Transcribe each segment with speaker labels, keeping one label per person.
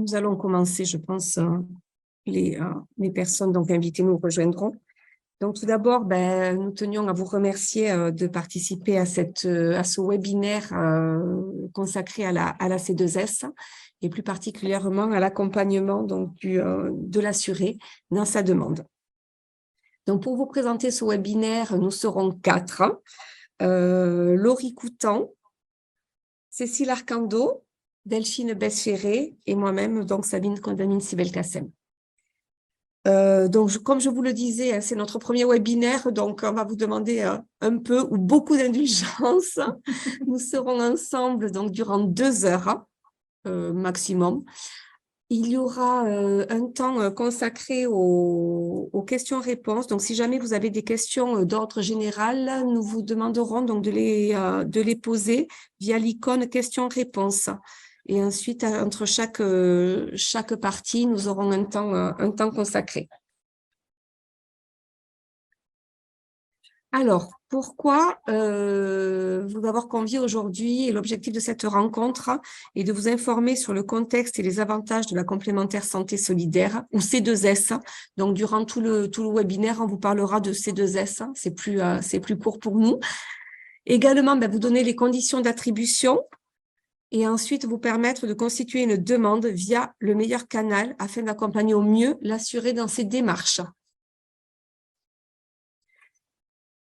Speaker 1: Nous allons commencer, je pense, les personnes donc invitées nous rejoindront. Donc, tout d'abord, nous tenions à vous remercier de participer à ce webinaire consacré à la C2S et plus particulièrement à l'accompagnement de l'assuré dans sa demande. Donc, pour vous présenter ce webinaire, nous serons 4. Laurie Coutan, Cécile Arcando, Delphine Besféré et moi-même, donc Sabine Condamine-Sibel-Kassem. Donc, comme je vous le disais, c'est notre premier webinaire, donc on va vous demander un peu ou beaucoup d'indulgence. Nous serons ensemble donc durant 2 heures maximum. Il y aura un temps consacré aux questions-réponses. Donc, si jamais vous avez des questions d'ordre général, nous vous demanderons donc de les poser via l'icône questions-réponses. Et ensuite, entre chaque partie, nous aurons un temps consacré. Alors, pourquoi vous avoir convié aujourd'hui et l'objectif de cette rencontre est de vous informer sur le contexte et les avantages de la complémentaire santé solidaire ou C2S. Donc, durant tout le webinaire, on vous parlera de C2S, c'est plus court pour nous. Également, vous donner les conditions d'attribution et ensuite vous permettre de constituer une demande via le meilleur canal afin d'accompagner au mieux l'assuré dans ses démarches.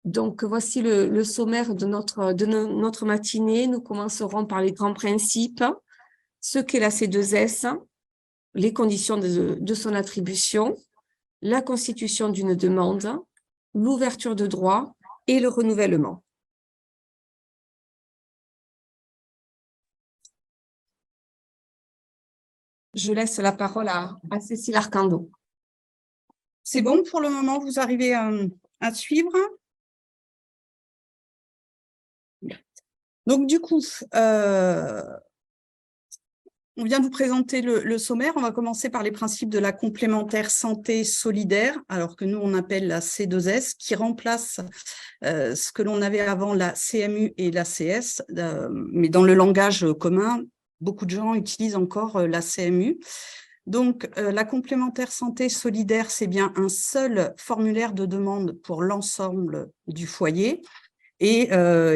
Speaker 1: Donc, voici le sommaire de notre matinée. Nous commencerons par les grands principes, ce qu'est la C2S, les conditions de son attribution, la constitution d'une demande, l'ouverture de droits et le renouvellement. Je laisse la parole à Cécile Arcando.
Speaker 2: C'est bon pour le moment, vous arrivez à suivre? Donc, du coup, on vient de vous présenter le sommaire. On va commencer par les principes de la complémentaire santé solidaire, alors que nous, on appelle la C2S, qui remplace ce que l'on avait avant la CMU et la CS, mais dans le langage commun, beaucoup de gens utilisent encore la CMU. Donc, la complémentaire santé solidaire, c'est bien un seul formulaire de demande pour l'ensemble du foyer. Et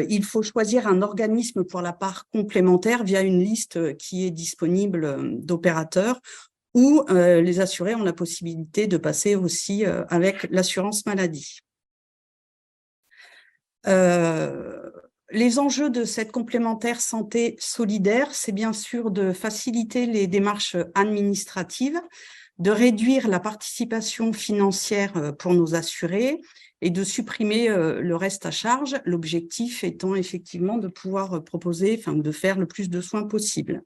Speaker 2: il faut choisir un organisme pour la part complémentaire via une liste qui est disponible d'opérateurs où les assurés ont la possibilité de passer aussi avec l'assurance maladie. Les enjeux de cette complémentaire santé solidaire, c'est bien sûr de faciliter les démarches administratives, de réduire la participation financière pour nos assurés et de supprimer le reste à charge, l'objectif étant effectivement de pouvoir proposer, de faire le plus de soins possible.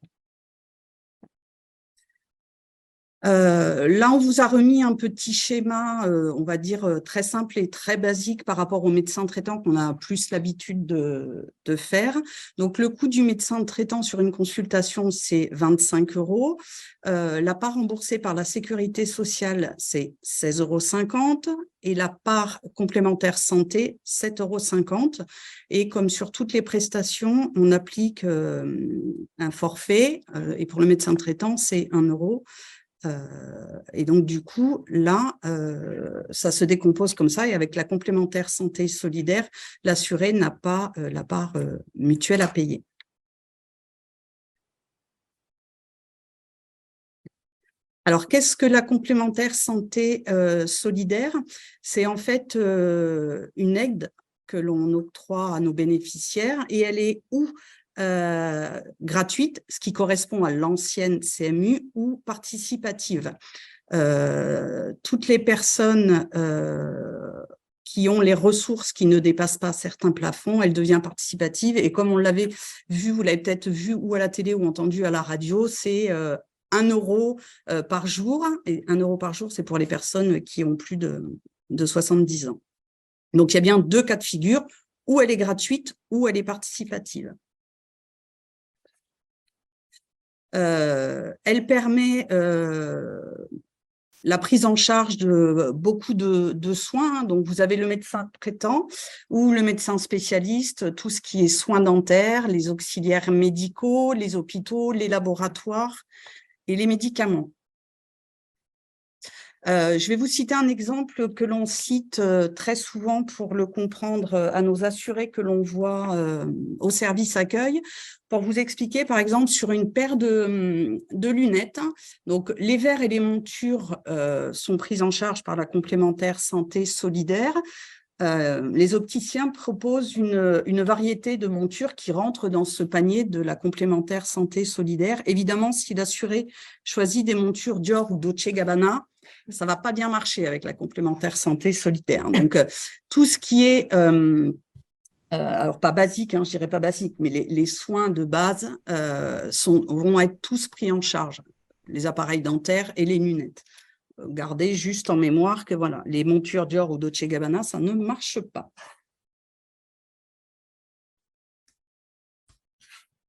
Speaker 2: Là, on vous a remis un petit schéma, on va dire très simple et très basique par rapport au médecin traitant qu'on a plus l'habitude de faire. Donc, le coût du médecin traitant sur une consultation, c'est 25 €. La part remboursée par la sécurité sociale, c'est 16,50 € et la part complémentaire santé, 7,50 €. Et comme sur toutes les prestations, on applique un forfait et pour le médecin traitant, c'est 1 €. Et donc, du coup, là, ça se décompose comme ça. Et avec la complémentaire santé solidaire, l'assuré n'a pas la part mutuelle à payer. Alors, qu'est-ce que la complémentaire santé solidaire? C'est en fait une aide que l'on octroie à nos bénéficiaires et elle est gratuite, ce qui correspond à l'ancienne CMU, ou participative. Toutes les personnes qui ont les ressources qui ne dépassent pas certains plafonds, elle devient participative. Et comme on l'avait vu, vous l'avez peut-être vu ou à la télé ou entendu à la radio, c'est 1 € par jour. Et 1 € par jour, c'est pour les personnes qui ont plus de 70 ans. Donc, il y a bien 2 cas de figure, où elle est gratuite ou elle est participative. Elle permet la prise en charge de beaucoup de soins. Donc, vous avez le médecin traitant ou le médecin spécialiste, tout ce qui est soins dentaires, les auxiliaires médicaux, les hôpitaux, les laboratoires. et les médicaments. Je vais vous citer un exemple que l'on cite très souvent pour le comprendre à nos assurés que l'on voit au service accueil, pour vous expliquer, par exemple, sur une paire de lunettes. Donc, les verres et les montures sont pris en charge par la complémentaire santé solidaire. Les opticiens proposent une variété de montures qui rentrent dans ce panier de la complémentaire santé solidaire. Évidemment, si l'assuré choisit des montures Dior ou Dolce & Gabbana, ça ne va pas bien marcher avec la complémentaire santé solidaire. Donc, tout ce qui est, alors pas basique, je dirais pas basique, mais les soins de base vont être tous pris en charge, les appareils dentaires et les lunettes. Gardez juste en mémoire que voilà, les montures Dior ou Dolce & Gabbana, ça ne marche pas.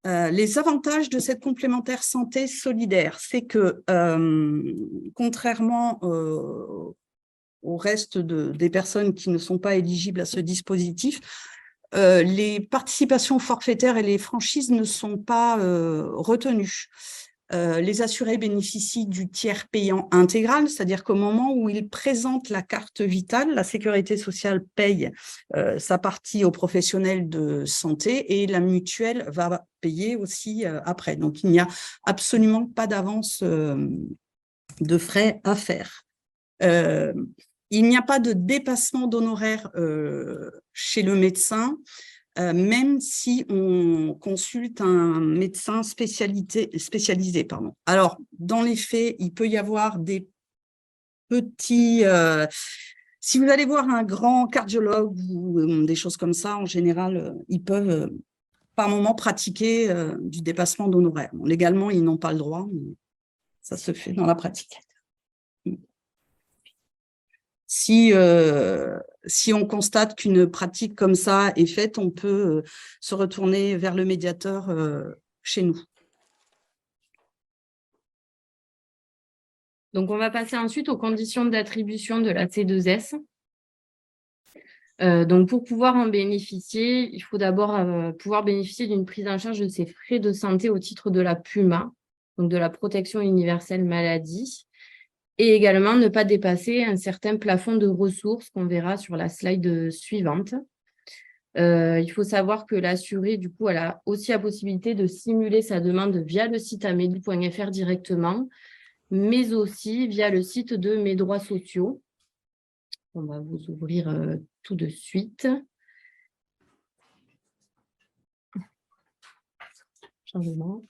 Speaker 2: Les avantages de cette complémentaire santé solidaire, c'est que contrairement au reste des personnes qui ne sont pas éligibles à ce dispositif, les participations forfaitaires et les franchises ne sont pas retenues. Les assurés bénéficient du tiers payant intégral, c'est-à-dire qu'au moment où ils présentent la carte vitale, la sécurité sociale paye sa partie aux professionnels de santé et la mutuelle va payer aussi après. Donc, il n'y a absolument pas d'avance de frais à faire. Il n'y a pas de dépassement d'honoraires chez le médecin. Même si on consulte un médecin spécialisé. Alors, dans les faits, il peut y avoir des petits… si vous allez voir un grand cardiologue ou des choses comme ça, en général, ils peuvent par moment pratiquer du dépassement d'honoraires. Bon, légalement, ils n'ont pas le droit, mais ça se fait dans la pratique. Si on constate qu'une pratique comme ça est faite, on peut se retourner vers le médiateur chez nous.
Speaker 3: Donc, on va passer ensuite aux conditions d'attribution de la C2S. Donc, pour pouvoir en bénéficier, il faut d'abord pouvoir bénéficier d'une prise en charge de ses frais de santé au titre de la PUMA, donc de la protection universelle maladie. Et également, ne pas dépasser un certain plafond de ressources qu'on verra sur la slide suivante. Il faut savoir que l'assuré, du coup, elle a aussi la possibilité de simuler sa demande via le site amélie.fr directement, mais aussi via le site de Mes droits sociaux. On va vous ouvrir tout de suite. Changement.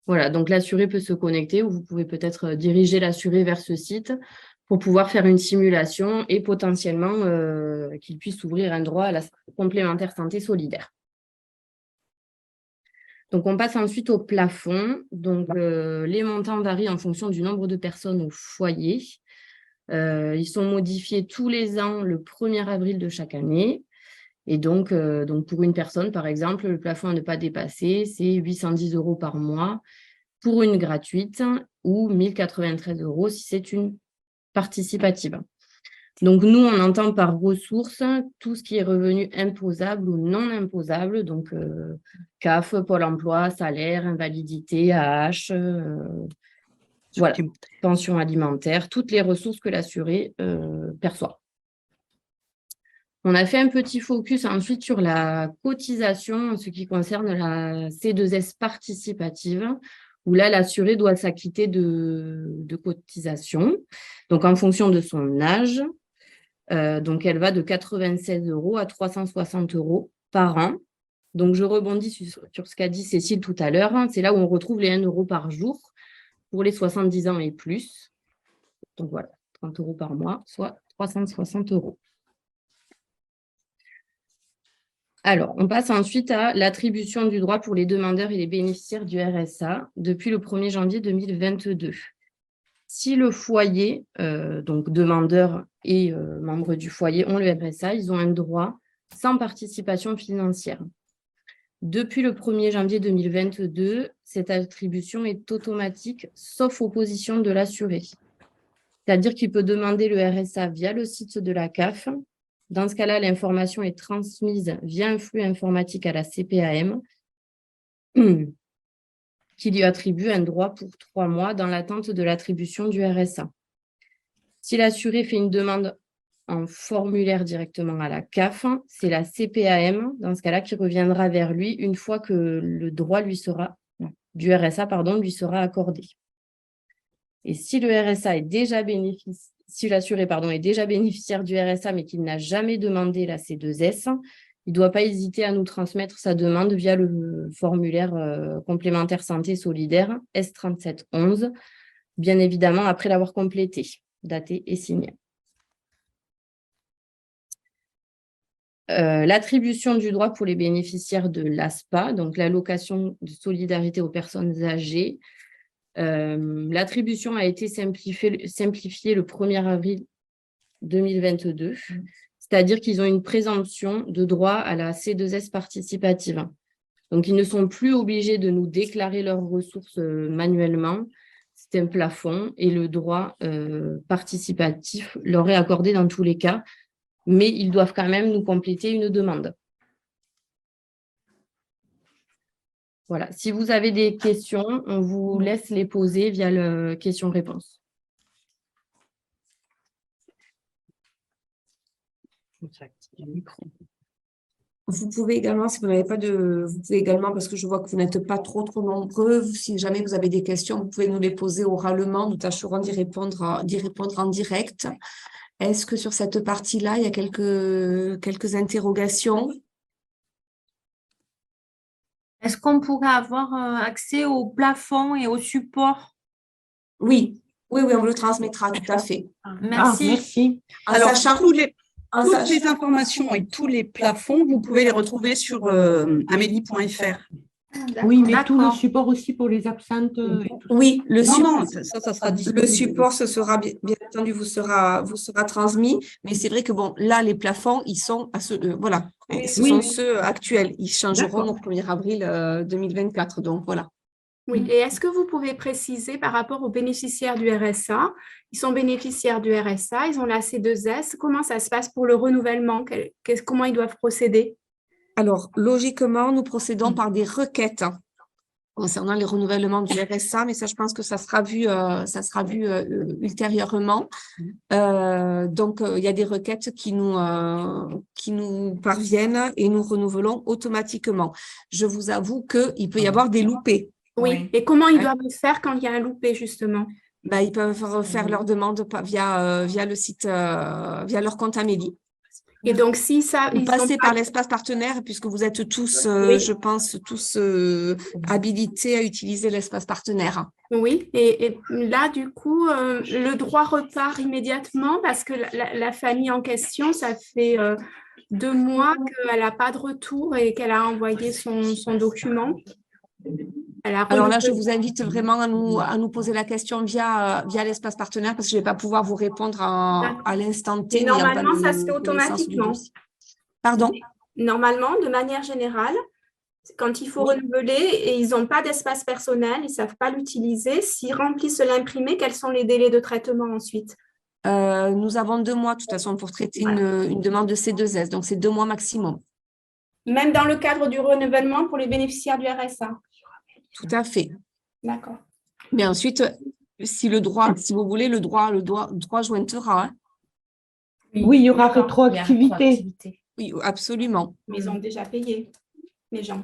Speaker 3: Voilà, donc l'assuré peut se connecter ou vous pouvez peut-être diriger l'assuré vers ce site pour pouvoir faire une simulation et potentiellement qu'il puisse ouvrir un droit à la complémentaire santé solidaire. Donc, on passe ensuite au plafond. Donc, les montants varient en fonction du nombre de personnes au foyer. Ils sont modifiés tous les ans le 1er avril de chaque année. Et donc pour une personne, par exemple, le plafond à ne pas dépasser, c'est 810 € par mois pour une gratuite ou 1 093 € si c'est une participative. Donc, nous, on entend par ressources tout ce qui est revenu imposable ou non imposable, donc CAF, Pôle emploi, salaire, invalidité, AH, voilà, pension alimentaire, toutes les ressources que l'assuré perçoit. On a fait un petit focus ensuite sur la cotisation en ce qui concerne la C2S participative, où là, l'assuré doit s'acquitter de cotisation, donc en fonction de son âge. Donc, elle va de 96 € à 360 € par an. Donc, je rebondis sur ce qu'a dit Cécile tout à l'heure. C'est là où on retrouve les 1 € par jour pour les 70 ans et plus. Donc, voilà, 30 € par mois, soit 360 €. Alors, on passe ensuite à l'attribution du droit pour les demandeurs et les bénéficiaires du RSA depuis le 1er janvier 2022. Si le foyer, donc demandeur et membres du foyer ont le RSA, ils ont un droit sans participation financière. Depuis le 1er janvier 2022, cette attribution est automatique, sauf opposition de l'assuré. C'est-à-dire qu'il peut demander le RSA via le site de la CAF. Dans ce cas-là, l'information est transmise via un flux informatique à la CPAM. qui lui attribue un droit pour 3 mois dans l'attente de l'attribution du RSA. Si l'assuré fait une demande en formulaire directement à la CAF, c'est la CPAM, dans ce cas-là, qui reviendra vers lui une fois que le droit du RSA lui sera accordé. Et si le RSA est déjà si l'assuré est déjà bénéficiaire du RSA mais qu'il n'a jamais demandé la C2S, il ne doit pas hésiter à nous transmettre sa demande via le formulaire complémentaire santé solidaire S3711, bien évidemment après l'avoir complété, daté et signé. L'attribution du droit pour les bénéficiaires de l'ASPA, donc l'allocation de solidarité aux personnes âgées. L'attribution a été simplifiée le 1er avril 2022, c'est-à-dire qu'ils ont une présomption de droit à la C2S participative. Donc, ils ne sont plus obligés de nous déclarer leurs ressources manuellement. C'est un plafond et le droit participatif leur est accordé dans tous les cas, mais ils doivent quand même nous compléter une demande. Voilà. Si vous avez des questions, on vous laisse les poser via le questions-réponses.
Speaker 1: Vous pouvez également, si vous n'avez pas de... Vous pouvez également, parce que je vois que vous n'êtes pas trop nombreux, si jamais vous avez des questions, vous pouvez nous les poser oralement. Nous tâcherons d'y répondre en direct. Est-ce que sur cette partie-là, il y a quelques interrogations?
Speaker 4: Est-ce qu'on pourrait avoir accès au plafond et au support?
Speaker 1: Oui, on vous le transmettra, tout à fait.
Speaker 4: Merci.
Speaker 2: Merci. Alors, toutes les informations et tous les plafonds, vous pouvez les retrouver sur amélie.fr.
Speaker 5: Oui, mais tout le support aussi pour les absentes.
Speaker 1: Oui,
Speaker 2: ça sera disponible.
Speaker 1: Le support, ce sera bien entendu, vous sera transmis. Mais c'est vrai que bon, là, les plafonds, ils sont à ceux, voilà, ce sont ceux actuels. Ils changeront au 1er avril 2024. Donc voilà.
Speaker 6: Oui, et est-ce que vous pouvez préciser par rapport aux bénéficiaires du RSA? Ils sont bénéficiaires du RSA, ils ont la C2S. Comment ça se passe pour le renouvellement? Comment ils doivent procéder?
Speaker 1: Alors, logiquement, nous procédons par des requêtes concernant les renouvellements du RSA, mais ça, je pense que ça sera vu ultérieurement. Donc, il y a des requêtes qui nous parviennent et nous renouvelons automatiquement. Je vous avoue qu'il peut y avoir des loupés.
Speaker 6: Oui, et comment ils doivent faire quand il y a un loupé, justement?
Speaker 1: Ils peuvent faire leur demande via le site, via leur compte Amélie.
Speaker 6: Et donc, si ça...
Speaker 1: Vous passez par l'espace partenaire, puisque vous êtes tous, je pense, habilités à utiliser l'espace partenaire.
Speaker 6: Oui, et là, du coup, le droit repart immédiatement parce que la famille en question, ça fait 2 mois qu'elle n'a pas de retour et qu'elle a envoyé son document.
Speaker 1: Alors là, je vous invite vraiment à nous poser la question via l'espace partenaire parce que je ne vais pas pouvoir vous répondre à l'instant T.
Speaker 6: Et normalement, ça se fait automatiquement.
Speaker 1: Pardon?
Speaker 6: Normalement, de manière générale, quand il faut renouveler et ils n'ont pas d'espace personnel, ils ne savent pas l'utiliser, s'ils remplissent l'imprimé, quels sont les délais de traitement ensuite?
Speaker 1: Nous avons 2 mois, de toute façon, pour traiter une demande de C2S. Donc, c'est 2 mois maximum.
Speaker 6: Même dans le cadre du renouvellement pour les bénéficiaires du RSA?
Speaker 1: Tout à fait.
Speaker 6: D'accord.
Speaker 1: Mais ensuite, si vous voulez, le droit jointera.
Speaker 5: Oui, il y aura rétroactivité.
Speaker 1: Oui, absolument.
Speaker 6: Mais ils ont déjà payé, les gens.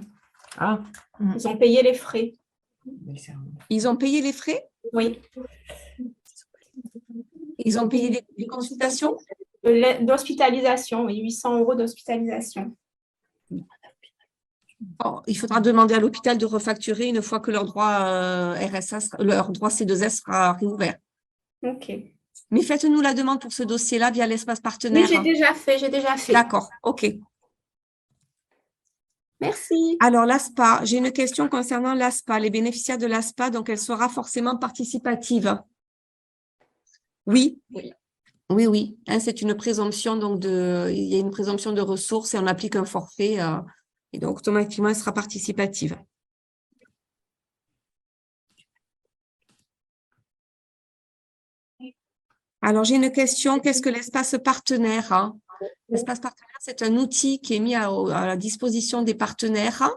Speaker 5: Ah.
Speaker 6: Ils ont payé les frais.
Speaker 1: Ils ont payé les frais?
Speaker 6: Oui.
Speaker 1: Ils ont payé les consultations?
Speaker 6: D'hospitalisation, oui, 800 € d'hospitalisation.
Speaker 1: Bon, il faudra demander à l'hôpital de refacturer une fois que leur droit leur droit C2S sera réouvert.
Speaker 6: OK.
Speaker 1: Mais faites-nous la demande pour ce dossier-là via l'espace partenaire.
Speaker 6: Oui, j'ai déjà fait.
Speaker 1: D'accord, OK.
Speaker 6: Merci.
Speaker 1: Alors, l'ASPA, j'ai une question concernant l'ASPA. Les bénéficiaires de l'ASPA, donc elle sera forcément participative. Oui. Oui. C'est une présomption, donc il y a une présomption de ressources et on applique un forfait. Et donc, automatiquement, elle sera participative. Alors, j'ai une question. Qu'est-ce que l'espace partenaire? L'espace partenaire, c'est un outil qui est mis à la disposition des partenaires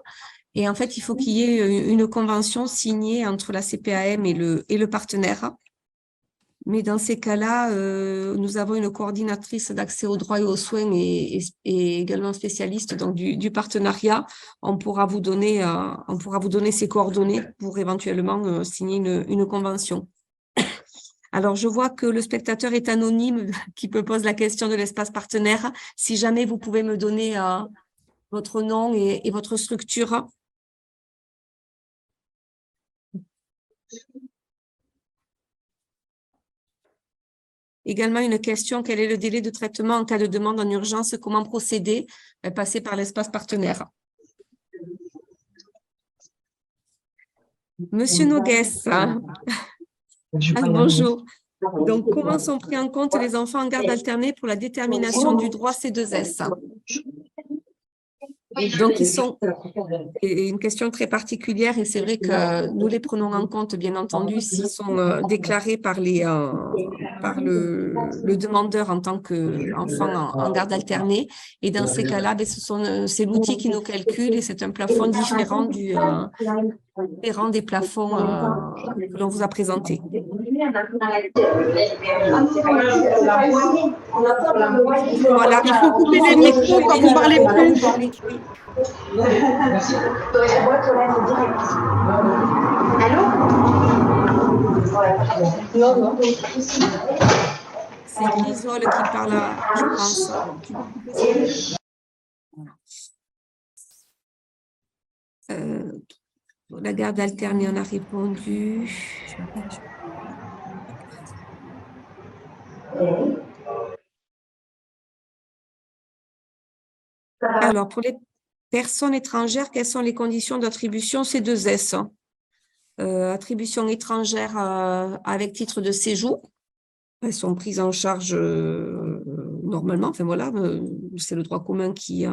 Speaker 1: Et en fait, il faut qu'il y ait une convention signée entre la CPAM et le partenaire. Mais dans ces cas-là, nous avons une coordinatrice d'accès aux droits et aux soins et également spécialiste donc du partenariat. On pourra vous donner ces coordonnées pour éventuellement signer une convention. Alors, je vois que le spectateur est anonyme qui me pose la question de l'espace partenaire. Si jamais vous pouvez me donner votre nom et votre structure. Également, une question, quel est le délai de traitement en cas de demande en urgence? Comment procéder? Passer par l'espace partenaire. Monsieur Nogues, bonjour. Donc, comment sont pris en compte les enfants en garde alternée pour la détermination du droit C2S? Donc, ils sont une question très particulière et c'est vrai que nous les prenons en compte, bien entendu, s'ils sont déclarés par le demandeur en tant qu'enfant en garde alternée. Et dans ces cas-là, c'est l'outil qui nous calcule et c'est un plafond différent des plafonds que l'on vous a présentés. Voilà.
Speaker 2: Il faut couper les micros quand vous parlez plus.
Speaker 1: C'est Grisol qui parle, je pense. La garde alternée, on a répondu. Alors, pour les personnes étrangères, quelles sont les conditions d'attribution C2S? Attribution étrangère avec titre de séjour. Elles sont prises en charge normalement. Enfin voilà, c'est le droit commun qui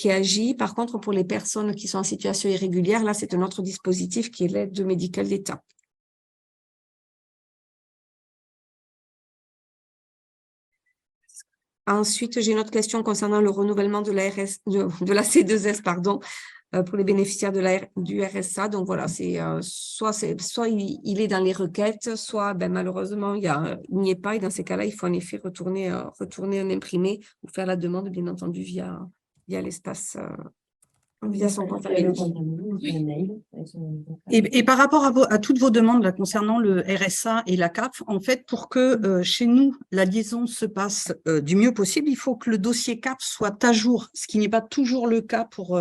Speaker 1: agit. Par contre, pour les personnes qui sont en situation irrégulière, là, c'est un autre dispositif qui est l'aide médicale d'État. Ensuite, j'ai une autre question concernant le renouvellement de la C2S, pardon, pour les bénéficiaires du RSA. Donc voilà, soit il est dans les requêtes, soit malheureusement il n'y est pas. Et dans ces cas-là, il faut en effet retourner un imprimé ou faire la demande, bien entendu, via l'espace. Via son compte
Speaker 2: et par rapport à toutes vos demandes là, concernant le RSA et la CAF, en fait, pour que chez nous, la liaison se passe du mieux possible, il faut que le dossier CAF soit à jour, ce qui n'est pas toujours le cas pour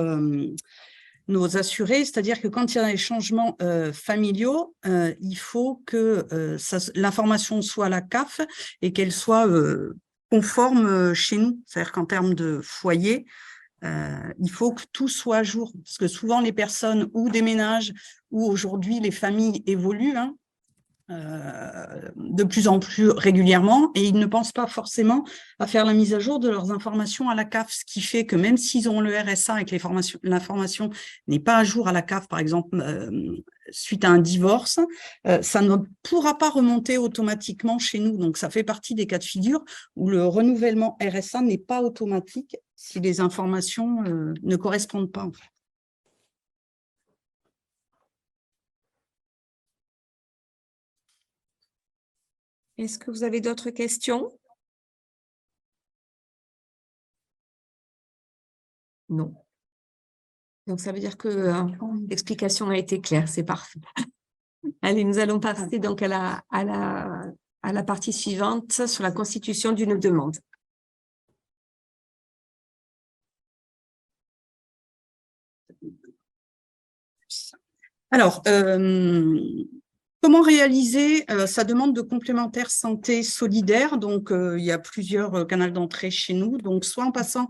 Speaker 2: nos assurés. C'est-à-dire que quand il y a des changements familiaux, il faut que l'information soit à la CAF et qu'elle soit conforme chez nous. C'est-à-dire qu'en termes de foyer, il faut que tout soit à jour, parce que souvent les personnes ou déménagent ou aujourd'hui les familles évoluent de plus en plus régulièrement et ils ne pensent pas forcément à faire la mise à jour de leurs informations à la CAF, ce qui fait que même s'ils ont le RSA et que l'information n'est pas à jour à la CAF, par exemple, suite à un divorce, ça ne pourra pas remonter automatiquement chez nous. Donc, ça fait partie des cas de figure où le renouvellement RSA n'est pas automatique si les informations ne correspondent pas. En fait.
Speaker 1: Est-ce que vous avez d'autres questions? Non. Donc, ça veut dire que l'explication a été claire, c'est parfait. Allez, nous allons passer donc à la partie suivante sur la constitution d'une demande.
Speaker 2: Alors, comment réaliser sa demande de complémentaire santé solidaire? Donc, il y a plusieurs canaux d'entrée chez nous. Donc, soit en passant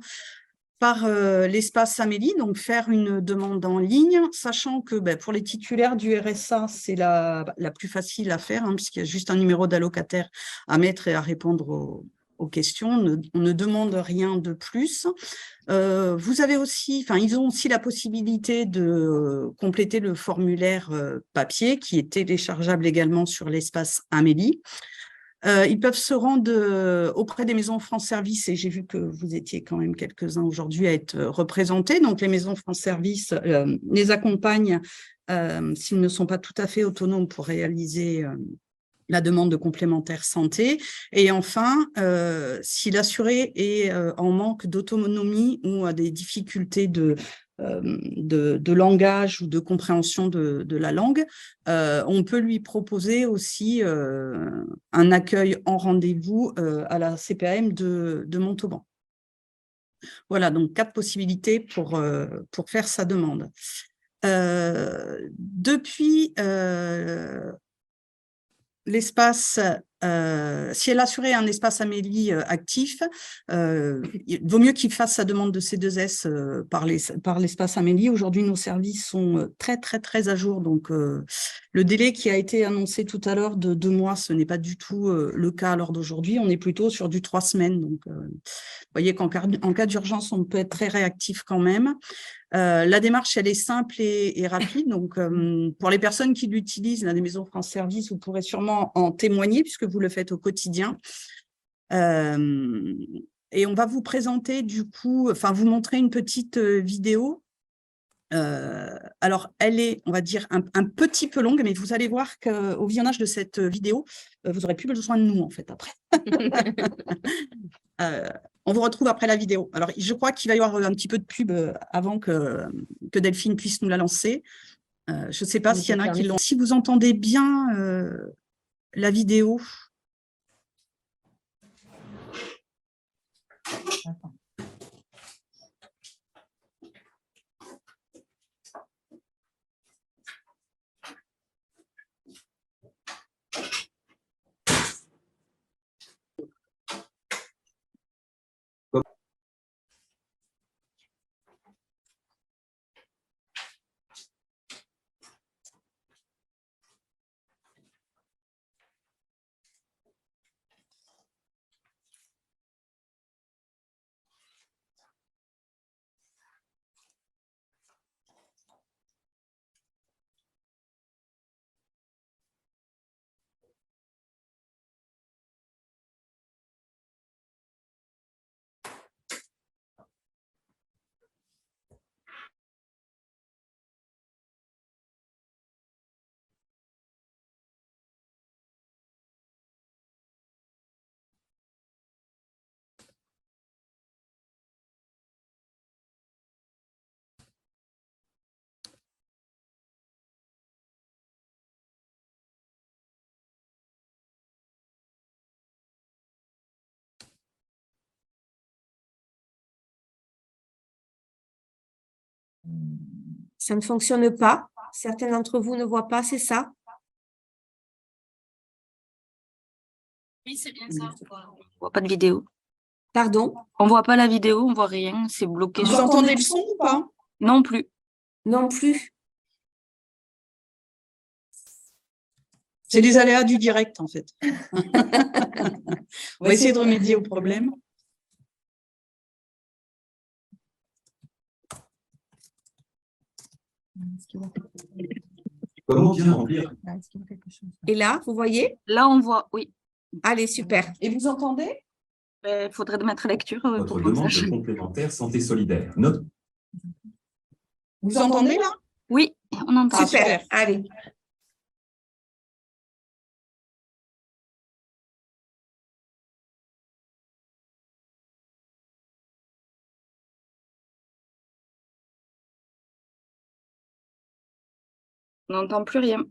Speaker 2: par l'espace Amélie, donc faire une demande en ligne, sachant que pour les titulaires du RSA, c'est la plus facile à faire, puisqu'il y a juste un numéro d'allocataire à mettre et à répondre aux questions. On ne demande rien de plus. Vous avez aussi, ils ont aussi la possibilité de compléter le formulaire papier qui est téléchargeable également sur l'espace Amélie. Ils peuvent se rendre auprès des maisons France Service, et j'ai vu que vous étiez quand même quelques-uns aujourd'hui à être représentés. Donc, les maisons France Service les accompagnent s'ils ne sont pas tout à fait autonomes pour réaliser la demande de complémentaire santé. Et enfin, si l'assuré est en manque d'autonomie ou a des difficultés de langage ou de compréhension de la langue, on peut lui proposer aussi un accueil en rendez-vous à la CPAM de Montauban. Voilà, donc 4 possibilités pour faire sa demande. Depuis l'espace, si elle assurait un espace Amélie actif, il vaut mieux qu'il fasse sa demande de C2S par l'espace Amélie. Aujourd'hui, nos services sont très, très, très à jour. Donc, le délai qui a été annoncé tout à l'heure de 2 mois, ce n'est pas du tout le cas à l'heure d'aujourd'hui. On est plutôt sur du 3 semaines. Donc, vous voyez qu'en cas d'urgence, on peut être très réactif quand même. La démarche, elle est simple et rapide. Donc, pour les personnes qui l'utilisent, la Maison France Service, vous pourrez sûrement en témoigner puisque vous le faites au quotidien. Et on va vous présenter du coup, enfin, vous montrer une petite vidéo. Alors, elle est, on va dire, un petit peu longue, mais vous allez voir qu'au visionnage de cette vidéo, vous n'aurez plus besoin de nous, en fait, après. On vous retrouve après la vidéo. Alors, je crois qu'il va y avoir un petit peu de pub avant que Delphine puisse nous la lancer. Je ne sais pas s'il y en a qui l'ont. Si vous entendez bien la vidéo.
Speaker 1: Ça ne fonctionne pas. Certains d'entre vous ne voient pas, c'est ça?
Speaker 7: Oui, c'est bien ça. On voit pas de vidéo.
Speaker 1: Pardon?
Speaker 7: On voit pas la vidéo, on voit rien. C'est bloqué.
Speaker 2: Vous entendez le son ou pas?
Speaker 7: Non plus.
Speaker 1: Non plus.
Speaker 2: C'est les aléas du direct, en fait. On va essayer de remédier au problème.
Speaker 8: Comment bien remplir?
Speaker 1: Et là, vous voyez?
Speaker 7: Là, on voit, oui.
Speaker 1: Allez, super.
Speaker 2: Et vous entendez?
Speaker 7: Il faudrait de mettre lecture
Speaker 8: Votre
Speaker 7: pour qu'on
Speaker 8: demande
Speaker 7: sache.
Speaker 8: de complémentaire santé solidaire. Note.
Speaker 2: Vous entendez là?
Speaker 7: Oui, on entend.
Speaker 1: Super. Allez.
Speaker 7: On n'entend plus rien.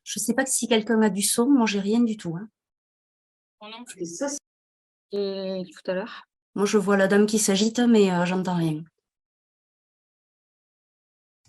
Speaker 9: Je ne sais pas si quelqu'un a du son, moi j'ai rien du tout. Hein.
Speaker 7: Et ça, c'est tout à l'heure.
Speaker 9: Moi je vois la dame qui s'agite, mais j'entends rien.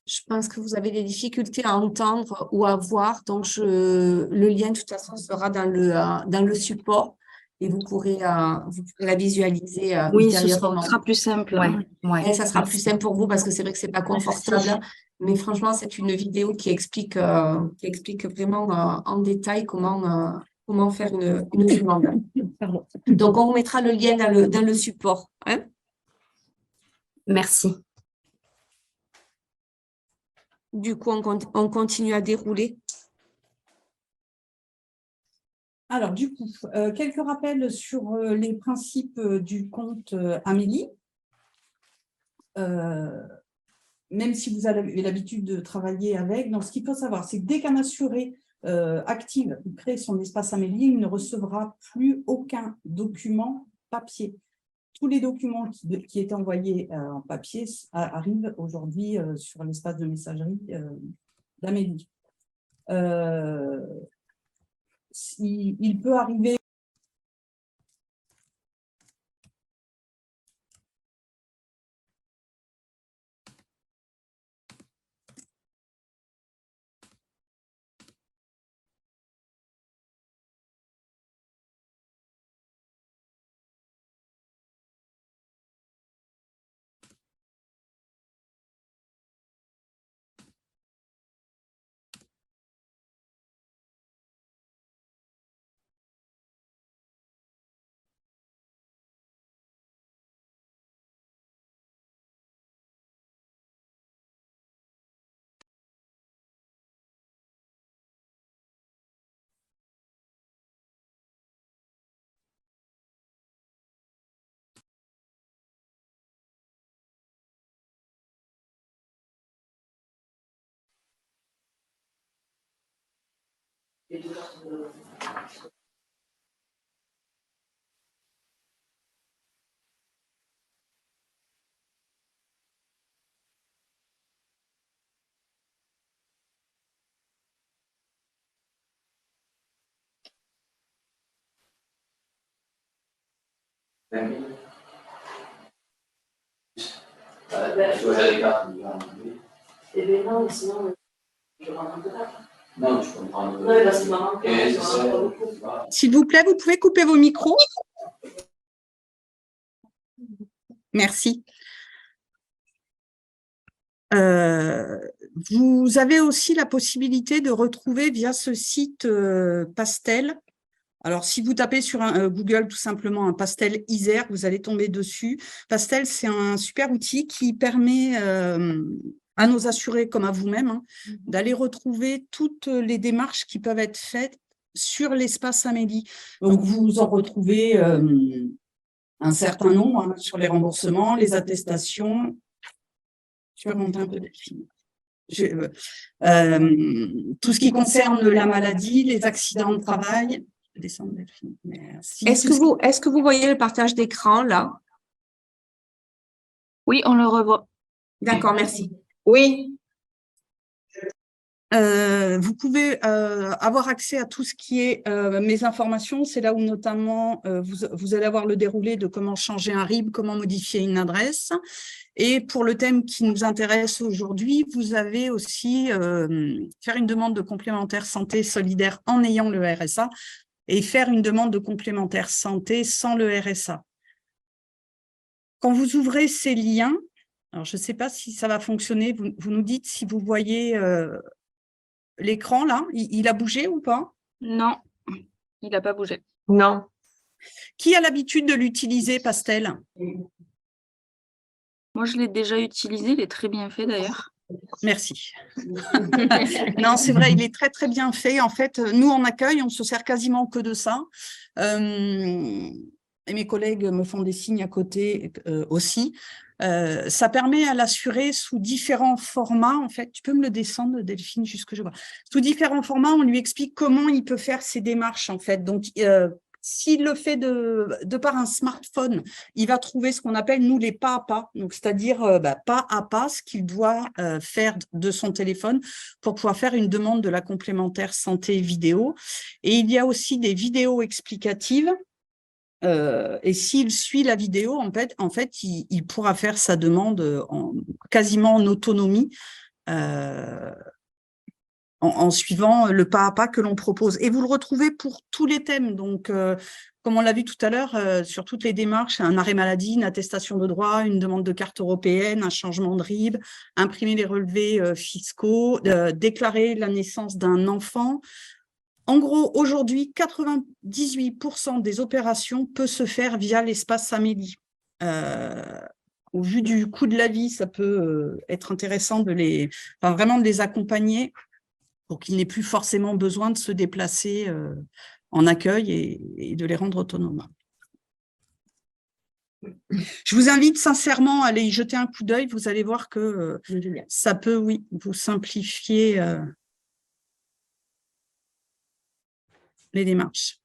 Speaker 1: Je pense que vous avez des difficultés à entendre ou à voir. Donc, le lien, de toute façon, sera dans le support et vous pourrez la visualiser
Speaker 9: Oui, ce
Speaker 1: ultérieurement.
Speaker 9: sera plus simple.
Speaker 1: Ouais.
Speaker 9: Ouais.
Speaker 1: Et ça sera plus simple pour vous parce que c'est vrai que c'est pas confortable. Mais franchement, c'est une vidéo qui explique vraiment en détail comment faire une demande.
Speaker 9: Pardon.
Speaker 1: Donc, on vous mettra le lien dans le support. Hein.
Speaker 9: Merci.
Speaker 1: Du coup, on continue à dérouler.
Speaker 2: Alors, du coup, quelques rappels sur les principes du compte Amélie. Même si vous avez l'habitude de travailler avec, donc ce qu'il faut savoir, c'est que dès qu'un assuré active ou crée son espace Amélie, il ne recevra plus aucun document papier. Tous les documents qui étaient envoyés en papier arrivent aujourd'hui sur l'espace de messagerie d'Amélie. Il peut arriver S'il vous plaît, vous pouvez couper vos micros. Merci. Vous avez aussi la possibilité de retrouver via ce site Pastel. Alors, si vous tapez sur Google tout simplement un Pastel Isère, vous allez tomber dessus. Pastel, c'est un super outil qui permet à nos assurés comme à vous-même d'aller retrouver toutes les démarches qui peuvent être faites sur l'espace Amélie. Donc, vous en retrouvez un certain nombre sur les remboursements, les attestations. Je vais remonter un peu, Delphine. Tout ce qui concerne la maladie, les accidents de travail. Je vais descendre, Delphine. Merci.
Speaker 1: Est-ce que vous voyez le partage d'écran là?
Speaker 7: Oui, on le revoit.
Speaker 1: D'accord, merci.
Speaker 7: Oui.
Speaker 2: Vous pouvez avoir accès à tout ce qui est mes informations. C'est là où notamment vous allez avoir le déroulé de comment changer un RIB, comment modifier une adresse. Et pour le thème qui nous intéresse aujourd'hui, vous avez aussi faire une demande de complémentaire santé solidaire en ayant le RSA et faire une demande de complémentaire santé sans le RSA. Quand vous ouvrez ces liens, alors je ne sais pas si ça va fonctionner, vous nous dites si vous voyez l'écran là, il a bougé ou pas?
Speaker 7: Non, il n'a pas bougé.
Speaker 5: Non.
Speaker 2: Qui a l'habitude de l'utiliser, Pastel?
Speaker 7: Moi, je l'ai déjà utilisé, il est très bien fait d'ailleurs.
Speaker 2: Merci. Non, c'est vrai, il est très, très bien fait. En fait, nous, en accueil, on se sert quasiment que de ça. Et mes collègues me font des signes à côté aussi. Ça permet à l'assuré sous différents formats. En fait, tu peux me le descendre, Delphine, juste que je vois. Sous différents formats, on lui explique comment il peut faire ses démarches, en fait. Donc, S'il le fait de par un smartphone, il va trouver ce qu'on appelle, nous, les pas à pas. Donc, c'est-à-dire pas à pas ce qu'il doit faire de son téléphone pour pouvoir faire une demande de la complémentaire santé vidéo. Et il y a aussi des vidéos explicatives. Et s'il suit la vidéo, en fait, il pourra faire sa demande quasiment en autonomie en suivant le pas à pas que l'on propose. Et vous le retrouvez pour tous les thèmes. Donc, comme on l'a vu tout à l'heure, sur toutes les démarches, un arrêt maladie, une attestation de droit, une demande de carte européenne, un changement de RIB, imprimer les relevés fiscaux, déclarer la naissance d'un enfant. En gros, aujourd'hui, 98% des opérations peuvent se faire via l'espace Amélie. Au vu du coût de la vie, ça peut être intéressant vraiment de les accompagner pour qu'ils n'aient plus forcément besoin de se déplacer en accueil et de les rendre autonomes. Je vous invite sincèrement à aller y jeter un coup d'œil. Vous allez voir que ça peut, oui, vous simplifier les démarches.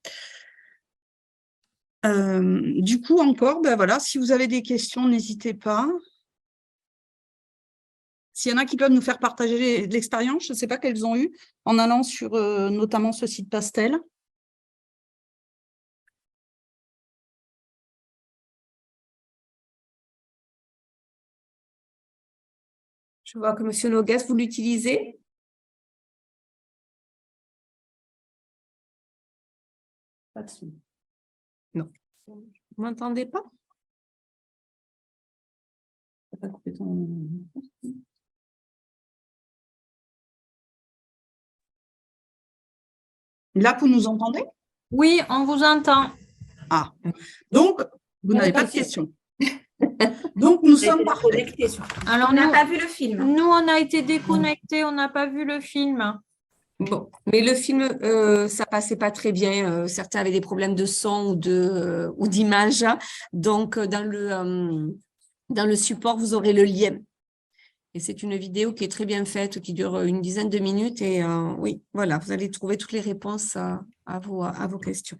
Speaker 2: Du coup, encore, voilà, si vous avez des questions, n'hésitez pas. S'il y en a qui peuvent nous faire partager l'expérience, je ne sais pas qu'elles ont eu en allant sur notamment ce site Pastel.
Speaker 1: Je vois que M. Noguès, vous l'utilisez.
Speaker 2: Pas de son.
Speaker 1: Non. Vous ne m'entendez pas?
Speaker 2: T'as pas coupé ton... Là, vous nous entendez?
Speaker 4: Oui, on vous entend.
Speaker 2: Ah, donc, vous n'avez pas de questions. Donc, nous sommes parfaits.
Speaker 4: Alors,
Speaker 6: On n'a pas vu le film.
Speaker 4: nous, on a été déconnectés, on n'a pas vu le film.
Speaker 1: Bon, mais le film, ça passait pas très bien. Certains avaient des problèmes de son ou d'image. Donc, dans le support, vous aurez le lien. Et c'est une vidéo qui est très bien faite, qui dure une dizaine de minutes. Et oui, voilà, vous allez trouver toutes les réponses à vos questions.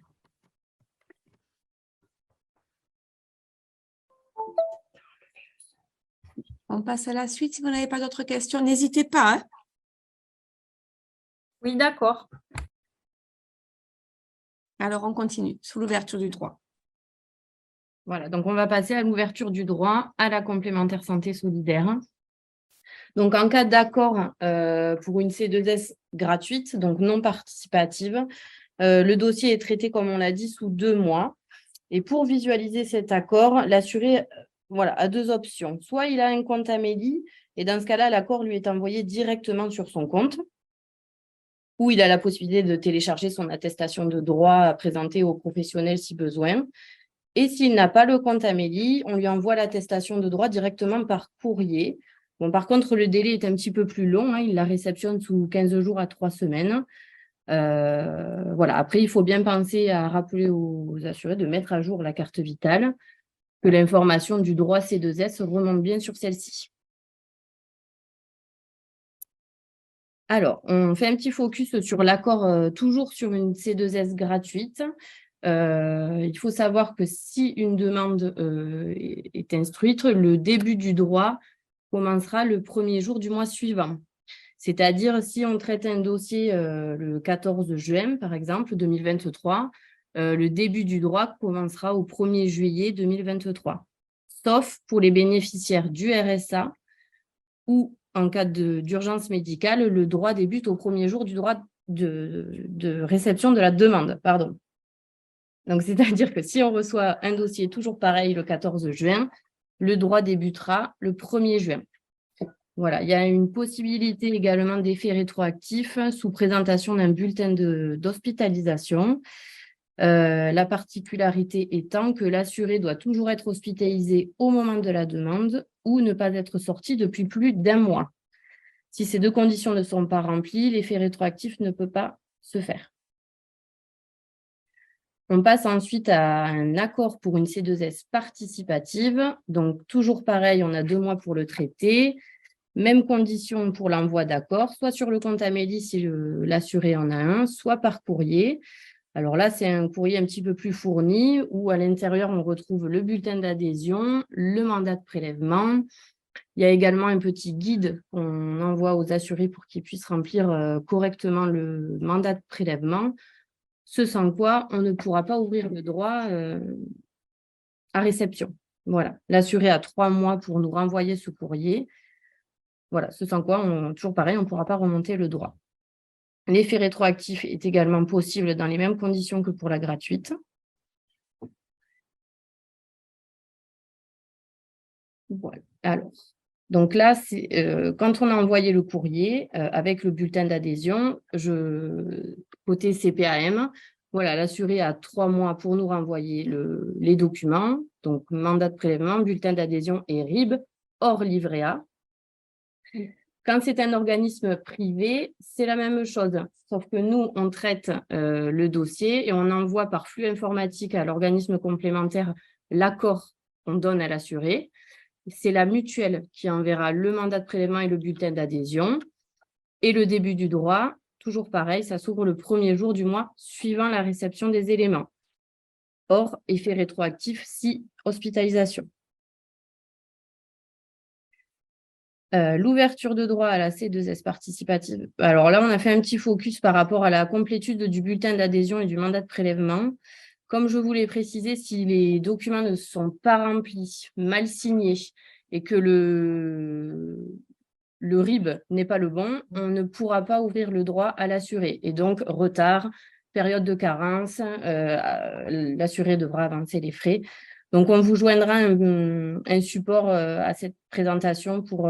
Speaker 1: On passe à la suite. Si vous n'avez pas d'autres questions, n'hésitez pas. Hein.
Speaker 4: Oui, d'accord.
Speaker 1: Alors, on continue sous l'ouverture du droit.
Speaker 3: Voilà, donc on va passer à l'ouverture du droit à la complémentaire santé solidaire. Donc, en cas d'accord pour une C2S gratuite, donc non participative, le dossier est traité, comme on l'a dit, sous 2 mois. Et pour visualiser cet accord, l'assuré a 2 options. Soit il a un compte Amélie, et dans ce cas-là, l'accord lui est envoyé directement sur son compte, ou il a la possibilité de télécharger son attestation de droit à présenter aux professionnels si besoin. Et s'il n'a pas le compte Amélie, on lui envoie l'attestation de droit directement par courrier. Bon, par contre, le délai est un petit peu plus long. Il la réceptionne sous 15 jours à 3 semaines. Voilà. Après, il faut bien penser à rappeler aux assurés de mettre à jour la carte vitale, que l'information du droit C2S remonte bien sur celle-ci. Alors, on fait un petit focus sur l'accord, toujours sur une C2S gratuite. Il faut savoir que si une demande est instruite, le début du droit commencera le 1er jour du mois suivant. C'est-à-dire, si on traite un dossier le 14 juin, par exemple, 2023, le début du droit commencera au 1er juillet 2023, sauf pour les bénéficiaires du RSA où, en cas d'urgence médicale, le droit débute au 1er jour du droit de réception de la demande. Pardon. Donc, c'est-à-dire que si on reçoit un dossier toujours pareil le 14 juin, le droit débutera le 1er juin. Voilà, il y a une possibilité également d'effet rétroactif sous présentation d'un bulletin d'hospitalisation. La particularité étant que l'assuré doit toujours être hospitalisé au moment de la demande ou ne pas être sorti depuis plus d'1 mois. Si ces 2 conditions ne sont pas remplies, l'effet rétroactif ne peut pas se faire. On passe ensuite à un accord pour une C2S participative. Donc, toujours pareil, on a 2 mois pour le traiter. Même condition pour l'envoi d'accord, soit sur le compte Amélie si l'assuré en a un, soit par courrier. Alors là, c'est un courrier un petit peu plus fourni où à l'intérieur, on retrouve le bulletin d'adhésion, le mandat de prélèvement. Il y a également un petit guide qu'on envoie aux assurés pour qu'ils puissent remplir correctement le mandat de prélèvement, ce sans quoi on ne pourra pas ouvrir le droit à réception. Voilà, l'assuré a 3 mois pour nous renvoyer ce courrier. Voilà, ce sans quoi, toujours pareil, on ne pourra pas remonter le droit. L'effet rétroactif est également possible dans les mêmes conditions que pour la gratuite. Voilà. Alors, donc là, quand on a envoyé le courrier avec le bulletin d'adhésion, côté CPAM, voilà, l'assuré a 3 mois pour nous renvoyer les documents, donc mandat de prélèvement, bulletin d'adhésion et RIB, hors livret A. Quand c'est un organisme privé, c'est la même chose, sauf que nous, on traite le dossier et on envoie par flux informatique à l'organisme complémentaire l'accord qu'on donne à l'assuré. C'est la mutuelle qui enverra le mandat de prélèvement et le bulletin d'adhésion. Et le début du droit, toujours pareil, ça s'ouvre le premier jour du mois suivant la réception des éléments. Hors effet rétroactif si hospitalisation. L'ouverture de droit à la C2S participative. Alors là, on a fait un petit focus par rapport à la complétude du bulletin d'adhésion et du mandat de prélèvement. Comme je vous l'ai précisé, si les documents ne sont pas remplis, mal signés, et que le RIB n'est pas le bon, on ne pourra pas ouvrir le droit à l'assuré. Et donc, retard, période de carence, l'assuré devra avancer les frais. Donc, on vous joindra un support à cette présentation pour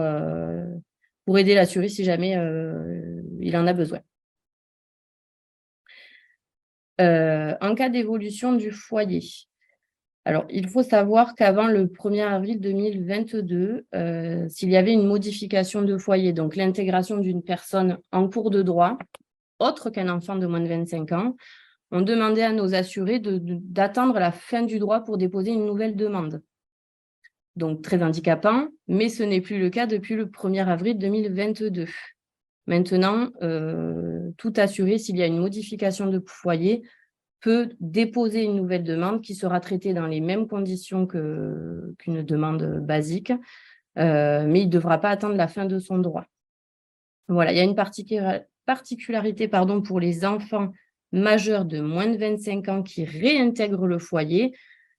Speaker 3: aider l'assuré si jamais il en a besoin. En cas d'évolution du foyer. Alors, il faut savoir qu'avant le 1er avril 2022, s'il y avait une modification de foyer, donc l'intégration d'une personne en cours de droit, autre qu'un enfant de moins de 25 ans, on demandait à nos assurés d'attendre la fin du droit pour déposer une nouvelle demande. Donc, très handicapant, mais ce n'est plus le cas depuis le 1er avril 2022. Maintenant, tout assuré, s'il y a une modification de foyer, peut déposer une nouvelle demande qui sera traitée dans les mêmes conditions qu'une demande basique, mais il ne devra pas attendre la fin de son droit. Voilà, il y a une particularité pour les enfants majeurs de moins de 25 ans qui réintègrent le foyer.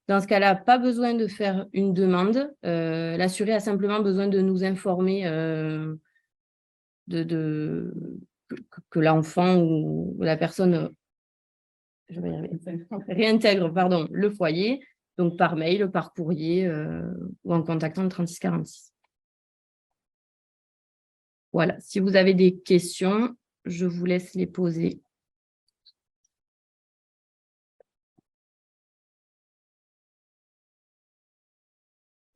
Speaker 3: Dans ce cas-là, pas besoin de faire une demande. L'assuré a simplement besoin de nous informer que l'enfant ou la personne réintègre le foyer, donc par mail, par courrier ou en contactant le 3646. Voilà, si vous avez des questions, je vous laisse les poser.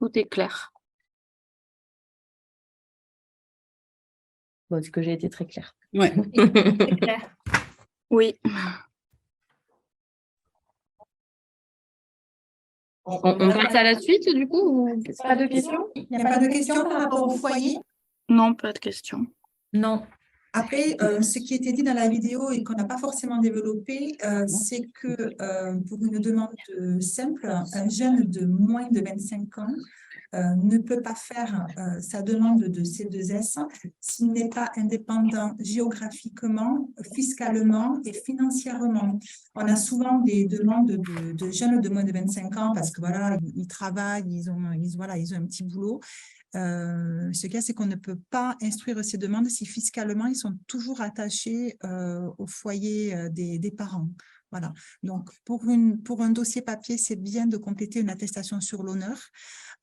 Speaker 6: Tout est clair.
Speaker 3: Bon, est-ce que j'ai été très claire?
Speaker 2: Oui.
Speaker 6: C'est clair. Oui.
Speaker 3: On passe à la suite, du coup, ou pas de questions?
Speaker 10: Il n'y a pas de questions par rapport au foyer?
Speaker 6: Non, pas de questions.
Speaker 10: Non. Après, ce qui était dit dans la vidéo et qu'on n'a pas forcément développé, c'est que pour une demande simple, un jeune de moins de 25 ans ne peut pas faire sa demande de C2S s'il n'est pas indépendant géographiquement, fiscalement et financièrement. On a souvent des demandes de jeunes de moins de 25 ans parce que voilà, ils travaillent, ils ont un petit boulot. Ce cas, c'est qu'on ne peut pas instruire ces demandes si fiscalement, ils sont toujours attachés au foyer des parents. Voilà. Donc, pour un dossier papier, c'est bien de compléter une attestation sur l'honneur.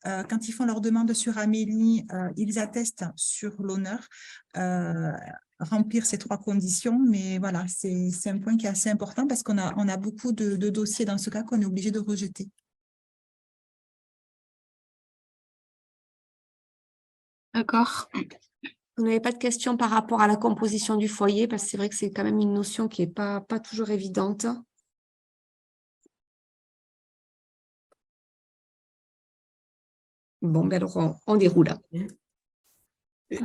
Speaker 10: Quand ils font leur demande sur Amélie, ils attestent sur l'honneur, remplir ces 3 conditions. Mais voilà, c'est un point qui est assez important parce qu'on a beaucoup de dossiers dans ce cas qu'on est obligé de rejeter.
Speaker 6: D'accord.
Speaker 1: Vous n'avez pas de questions par rapport à la composition du foyer, parce que c'est vrai que c'est quand même une notion qui n'est pas toujours évidente. Bon, ben alors on déroule.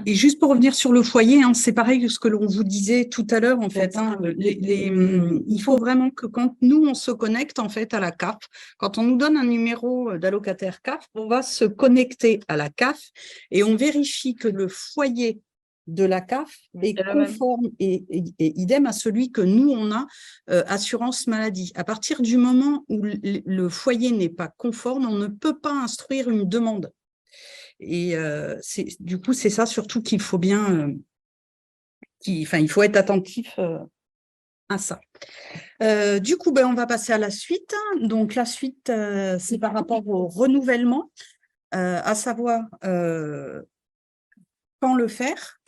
Speaker 2: Et juste pour revenir sur le foyer, hein, c'est pareil que ce que l'on vous disait tout à l'heure, en fait. Hein, il faut vraiment que quand nous, on se connecte en fait à la CAF, quand on nous donne un numéro d'allocataire CAF, on va se connecter à la CAF et on vérifie que le foyer de la CAF est conforme et idem à celui que nous, on a assurance maladie. À partir du moment où le foyer n'est pas conforme, on ne peut pas instruire une demande. Et du coup, c'est ça surtout qu'il faut bien, il faut être attentif à ça. Du coup, on va passer à la suite. Donc, la suite, c'est par rapport au renouvellement, à savoir quand le faire.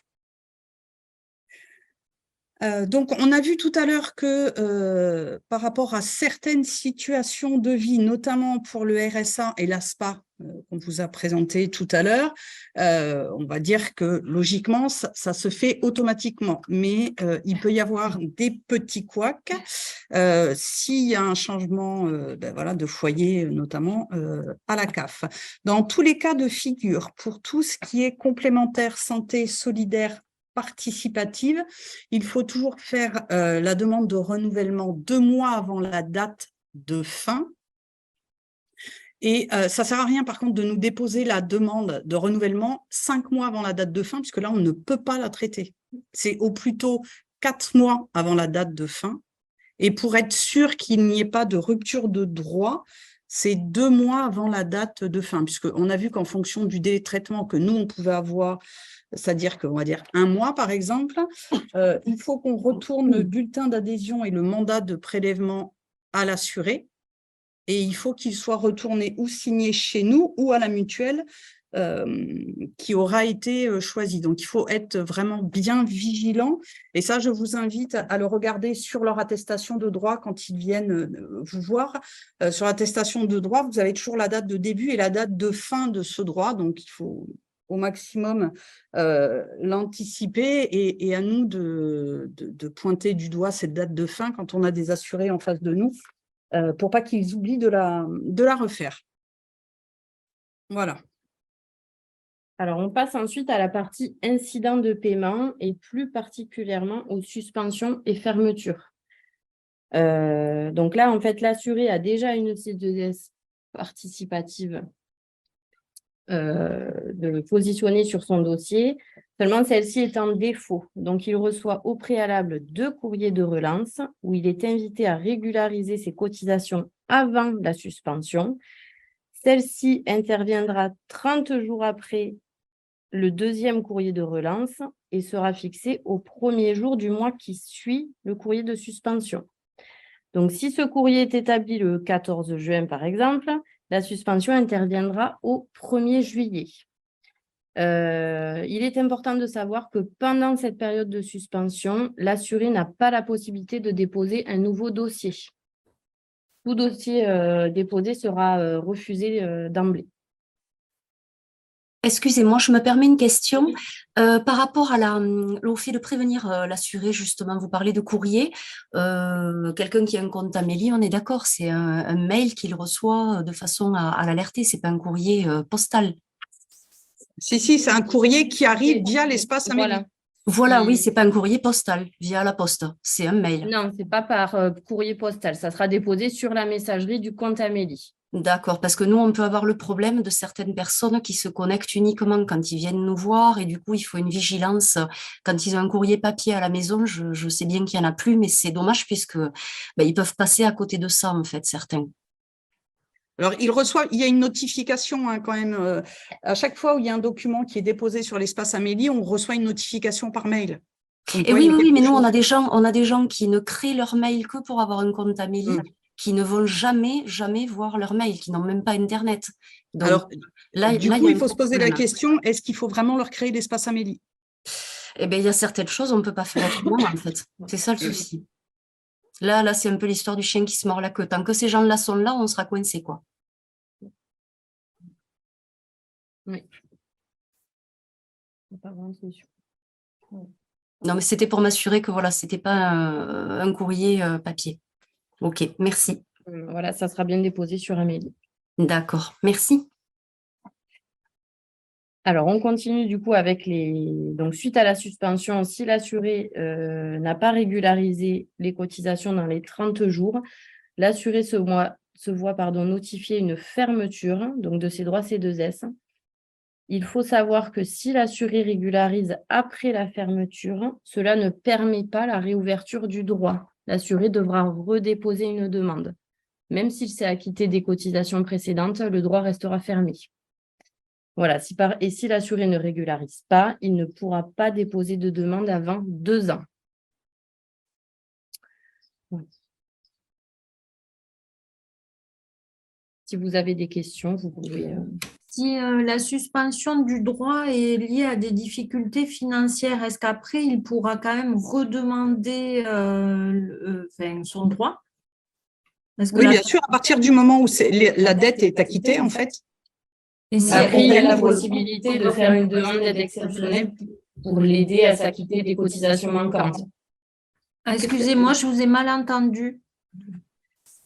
Speaker 2: Donc, on a vu tout à l'heure que par rapport à certaines situations de vie, notamment pour le RSA et l'ASPA qu'on vous a présenté tout à l'heure, on va dire que logiquement, ça se fait automatiquement. Mais il peut y avoir des petits couacs s'il y a un changement voilà, de foyer, notamment à la CAF. Dans tous les cas de figure, pour tout ce qui est complémentaire santé solidaire participative, il faut toujours faire la demande de renouvellement 2 mois avant la date de fin. Et ça ne sert à rien, par contre, de nous déposer la demande de renouvellement 5 mois avant la date de fin, puisque là, on ne peut pas la traiter. C'est au plus tôt 4 mois avant la date de fin. Et pour être sûr qu'il n'y ait pas de rupture de droit, c'est 2 mois avant la date de fin, puisqu'on a vu qu'en fonction du délai de traitement que nous, on pouvait avoir, c'est-à-dire qu'on va dire 1 mois, par exemple, il faut qu'on retourne le bulletin d'adhésion et le mandat de prélèvement à l'assuré, et il faut qu'il soit retourné ou signé chez nous ou à la mutuelle qui aura été choisi. Donc, il faut être vraiment bien vigilant. Et ça, je vous invite à le regarder sur leur attestation de droit quand ils viennent vous voir. Sur l'attestation de droit, vous avez toujours la date de début et la date de fin de ce droit. Donc, il faut au maximum l'anticiper et à nous de pointer du doigt cette date de fin quand on a des assurés en face de nous pour pas qu'ils oublient de la refaire. Voilà.
Speaker 3: Alors, on passe ensuite à la partie incident de paiement et plus particulièrement aux suspensions et fermetures. Donc là, en fait, l'assuré a déjà une C2S participative de positionner sur son dossier. Seulement, celle-ci est en défaut. Donc, il reçoit au préalable 2 courriers de relance où il est invité à régulariser ses cotisations avant la suspension. Celle-ci interviendra 30 jours après le 2e courrier de relance et sera fixée au 1er jour du mois qui suit le courrier de suspension. Donc, si ce courrier est établi le 14 juin, par exemple, la suspension interviendra au 1er juillet. Il est important de savoir que pendant cette période de suspension, l'assuré n'a pas la possibilité de déposer un nouveau dossier. Tout dossier déposé sera refusé d'emblée.
Speaker 9: Excusez-moi, je me permets une question. Par rapport au fait de prévenir l'assuré, justement, vous parlez de courrier. Quelqu'un qui a un compte Amélie, on est d'accord, c'est un mail qu'il reçoit de façon à l'alerter, c'est pas un courrier postal.
Speaker 2: Si, c'est un courrier qui arrive via l'espace Amélie.
Speaker 9: Voilà, oui, c'est pas un courrier postal via la poste, c'est un mail.
Speaker 3: Non, c'est pas par courrier postal, ça sera déposé sur la messagerie du compte Amélie.
Speaker 9: D'accord, parce que nous, on peut avoir le problème de certaines personnes qui se connectent uniquement quand ils viennent nous voir et du coup, il faut une vigilance. Quand ils ont un courrier papier à la maison, je sais bien qu'il n'y en a plus, mais c'est dommage puisque ils peuvent passer à côté de ça, en fait, certains.
Speaker 2: Alors, il y a une notification quand même. À chaque fois où il y a un document qui est déposé sur l'espace Amélie, on reçoit une notification par mail.
Speaker 9: Et oui, mais nous, on a des gens qui ne créent leur mail que pour avoir un compte Amélie. Qui ne vont jamais voir leur mail, qui n'ont même pas Internet. Donc,
Speaker 2: alors, il faut se poser la question, est-ce qu'il faut vraiment leur créer l'espace Amélie?
Speaker 9: Eh bien, il y a certaines choses, on ne peut pas faire autrement, en fait. C'est ça le souci. Là, c'est un peu l'histoire du chien qui se mord la queue. Tant que ces gens-là sont là, on sera coincés, quoi.
Speaker 3: Oui. Pas vraiment de solution.
Speaker 9: Non, mais c'était pour m'assurer que voilà, c'était pas un courrier papier. Ok, merci.
Speaker 3: Voilà, ça sera bien déposé sur Amélie.
Speaker 9: D'accord, merci.
Speaker 3: Alors, on continue du coup avec Donc, suite à la suspension, si l'assuré n'a pas régularisé les cotisations dans les 30 jours, l'assuré se voit notifier une fermeture donc de ses droits C2S. Il faut savoir que si l'assuré régularise après la fermeture, cela ne permet pas la réouverture du droit. L'assuré devra redéposer une demande. Même s'il s'est acquitté des cotisations précédentes, le droit restera fermé. Voilà, et si l'assuré ne régularise pas, il ne pourra pas déposer de demande avant 2 ans. Voilà. Si vous avez des questions, vous pouvez...
Speaker 4: Si la suspension du droit est liée à des difficultés financières, est-ce qu'après, il pourra quand même redemander son droit?
Speaker 2: Oui, bien sûr, à partir du moment où la dette est acquittée, en fait.
Speaker 4: Et si
Speaker 3: Après, il y a la possibilité de faire une demande d'aide exceptionnelle pour l'aider à s'acquitter des cotisations manquantes.
Speaker 4: Excusez-moi, je vous ai mal entendu.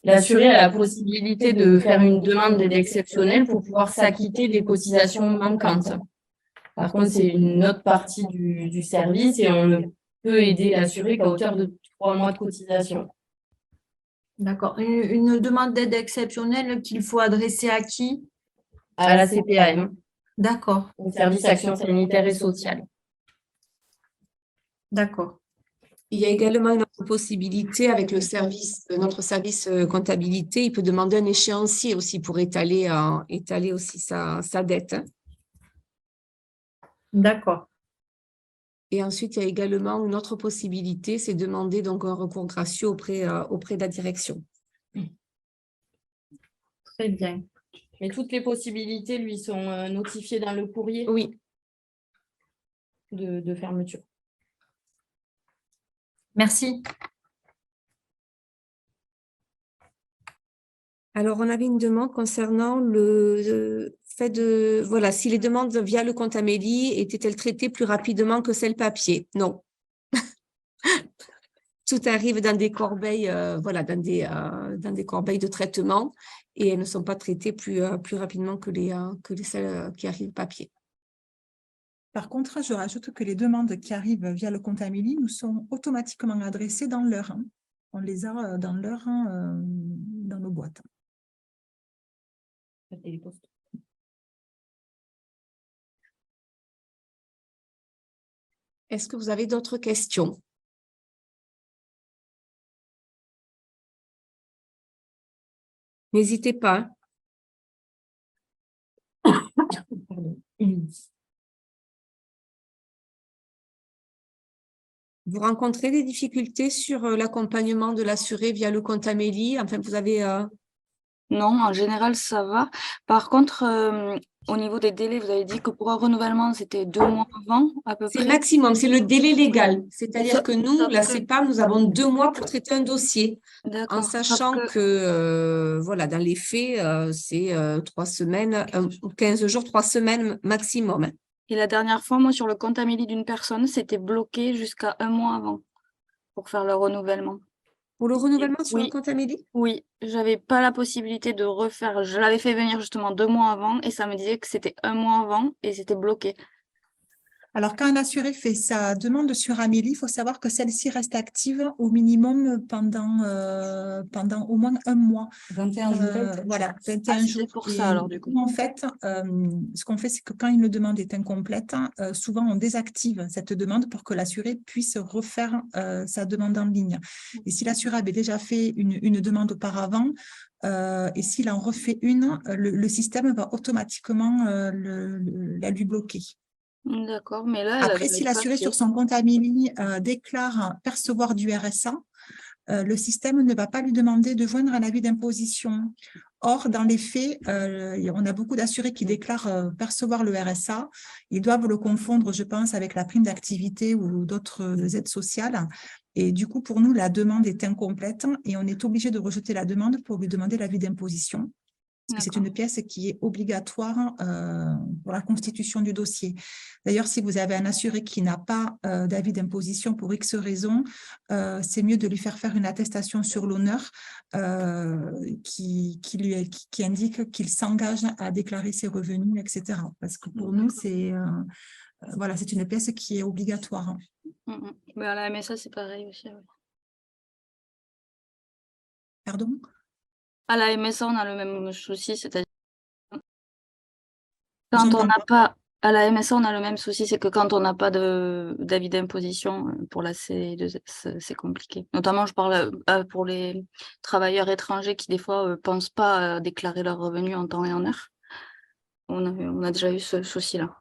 Speaker 3: L'assuré a la possibilité de faire une demande d'aide exceptionnelle pour pouvoir s'acquitter des cotisations manquantes. Par contre, c'est une autre partie du service et on ne peut aider l'assuré qu'à hauteur de 3 mois de cotisation.
Speaker 4: D'accord. Une demande d'aide exceptionnelle qu'il faut adresser à qui?
Speaker 3: À la CPAM.
Speaker 4: D'accord.
Speaker 3: Au service action sanitaire et sociale.
Speaker 4: D'accord.
Speaker 1: Il y a également une autre possibilité avec notre service comptabilité. Il peut demander un échéancier aussi pour étaler aussi sa dette.
Speaker 4: D'accord.
Speaker 1: Et ensuite, il y a également une autre possibilité, c'est demander donc un recours gracieux auprès de la direction.
Speaker 4: Très bien.
Speaker 3: Mais toutes les possibilités lui sont notifiées dans le courrier
Speaker 1: Oui.
Speaker 3: de fermeture.
Speaker 4: Merci.
Speaker 1: Alors, on avait une demande concernant le fait de, voilà, si les demandes via le compte Amélie étaient-elles traitées plus rapidement que celles papier? Non. Tout arrive dans des corbeilles, dans des corbeilles de traitement et elles ne sont pas traitées plus rapidement que celles qui arrivent papier.
Speaker 10: Par contre, je rajoute que les demandes qui arrivent via le compte Amélie nous sont automatiquement adressées dans l'heure. On les a dans l'heure dans nos boîtes.
Speaker 1: Est-ce que vous avez d'autres questions? N'hésitez pas. Vous rencontrez des difficultés sur l'accompagnement de l'assuré via le compte Amélie? Enfin, vous avez...
Speaker 11: Non, en général, ça va. Par contre, au niveau des délais, vous avez dit que pour un renouvellement, c'était 2 mois avant, à peu près.
Speaker 1: C'est maximum, c'est le délai légal. C'est-à-dire que nous, la CPAM, nous avons 2 mois pour traiter un dossier. En sachant que, voilà, dans les faits, c'est 3 semaines, 15 jours, 3 semaines maximum.
Speaker 11: Et la dernière fois, moi, sur le compte Amélie d'une personne, c'était bloqué jusqu'à 1 mois avant pour faire le renouvellement.
Speaker 1: Pour le renouvellement sur le compte Amélie?
Speaker 11: Oui, j'avais pas la possibilité de refaire. Je l'avais fait venir justement 2 mois avant et ça me disait que c'était 1 mois avant et c'était bloqué.
Speaker 10: Alors, quand un assuré fait sa demande sur Amélie, il faut savoir que celle-ci reste active au minimum pendant au moins 1 mois.
Speaker 2: 21 jours.
Speaker 10: Voilà, 21 jours.
Speaker 11: Pour ça, alors, du coup.
Speaker 10: En fait, ce qu'on fait, c'est que quand une demande est incomplète, souvent on désactive cette demande pour que l'assuré puisse refaire sa demande en ligne. Et si l'assuré avait déjà fait une demande auparavant, et s'il en refait une, le système va automatiquement la lui bloquer.
Speaker 11: D'accord, mais là...
Speaker 10: Après, si l'assuré sur son compte Amélie déclare percevoir du RSA, le système ne va pas lui demander de joindre un avis d'imposition. Or, dans les faits, on a beaucoup d'assurés qui déclarent percevoir le RSA. Ils doivent le confondre, je pense, avec la prime d'activité ou d'autres aides sociales. Et du coup, pour nous, la demande est incomplète et on est obligé de rejeter la demande pour lui demander l'avis d'imposition. C'est une pièce qui est obligatoire pour la constitution du dossier. D'ailleurs, si vous avez un assuré qui n'a pas d'avis d'imposition pour X raisons, c'est mieux de lui faire une attestation sur l'honneur qui indique qu'il s'engage à déclarer ses revenus, etc. Parce que pour nous, c'est voilà, c'est une pièce qui est obligatoire.
Speaker 11: Mais à la MSA, c'est pareil aussi. Ouais.
Speaker 10: Pardon?
Speaker 11: À la MSA, on a le même souci, c'est-à-dire quand on n'a pas à la MSA, on a le même souci, c'est que quand on n'a pas d'avis d'imposition pour la C2S, c'est compliqué. Notamment, je parle pour les travailleurs étrangers qui des fois ne pensent pas à déclarer leurs revenus en temps et en heure. On a déjà eu ce souci-là.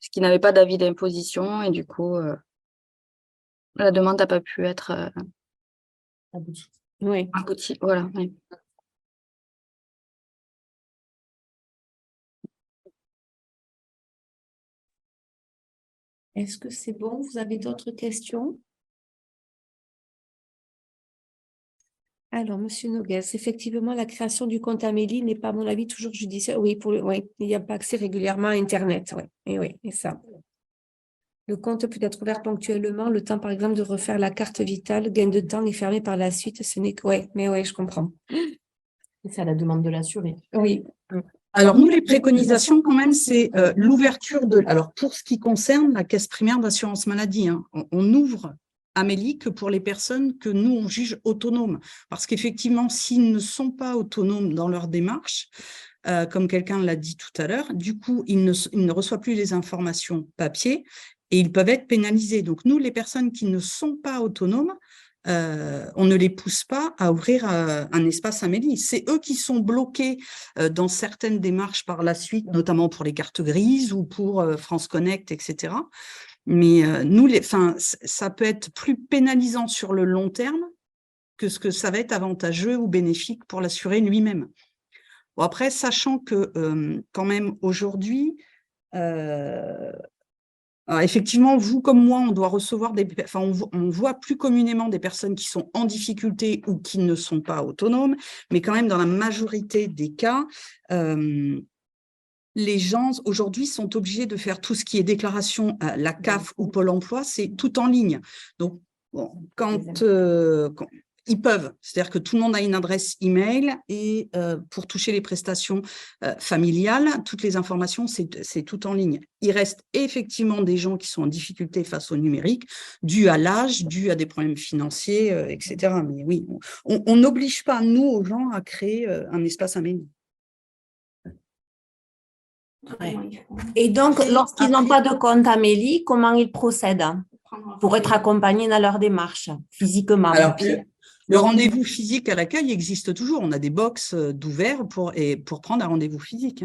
Speaker 11: Parce qu'ils n'avaient pas d'avis d'imposition et du coup, la demande n'a pas pu être
Speaker 1: aboutie. Oui.
Speaker 11: Voilà. Oui.
Speaker 1: Est-ce que c'est bon? Vous avez d'autres questions? Alors, Monsieur Noguès, effectivement, la création du compte Amélie n'est pas, à mon avis, toujours judiciaire. Oui, oui, il n'y a pas accès régulièrement à Internet. Oui, et ça. Le compte peut être ouvert ponctuellement, le temps, par exemple, de refaire la carte vitale, gain de temps et fermé par la suite. Ce n'est que, oui, je comprends.
Speaker 3: C'est à la demande de l'assuré.
Speaker 1: Oui.
Speaker 2: Alors, nous, les préconisations, quand même, c'est l'ouverture de... Alors, pour ce qui concerne la caisse primaire d'assurance maladie, hein, on ouvre Amélie que pour les personnes que nous, on juge autonomes. Parce qu'effectivement, s'ils ne sont pas autonomes dans leur démarche, comme quelqu'un l'a dit tout à l'heure, du coup, ils ne reçoivent plus les informations papier et ils peuvent être pénalisés. Donc, nous, les personnes qui ne sont pas autonomes, on ne les pousse pas à ouvrir un espace Amélie. C'est eux qui sont bloqués dans certaines démarches par la suite, notamment pour les cartes grises ou pour France Connect, etc. Mais nous, ça peut être plus pénalisant sur le long terme que ce que ça va être avantageux ou bénéfique pour l'assuré lui-même. Bon, après, sachant que quand même aujourd'hui, effectivement, vous comme moi, on doit recevoir on voit plus communément des personnes qui sont en difficulté ou qui ne sont pas autonomes, mais quand même dans la majorité des cas, les gens aujourd'hui sont obligés de faire tout ce qui est déclaration à la CAF ou Pôle emploi, c'est tout en ligne. Donc, bon, quand ils peuvent, c'est-à-dire que tout le monde a une adresse email et pour toucher les prestations familiales, toutes les informations, c'est tout en ligne. Il reste effectivement des gens qui sont en difficulté face au numérique, dû à l'âge, dû à des problèmes financiers, etc. Mais oui, on n'oblige pas, nous, aux gens à créer un espace Amélie.
Speaker 4: Ouais. Et donc, lorsqu'ils n'ont pas de compte Amélie, comment ils procèdent pour être accompagnés dans leur démarche physiquement?
Speaker 2: Alors, le rendez-vous physique à l'accueil existe toujours. On a des box d'ouverts pour prendre un rendez-vous physique.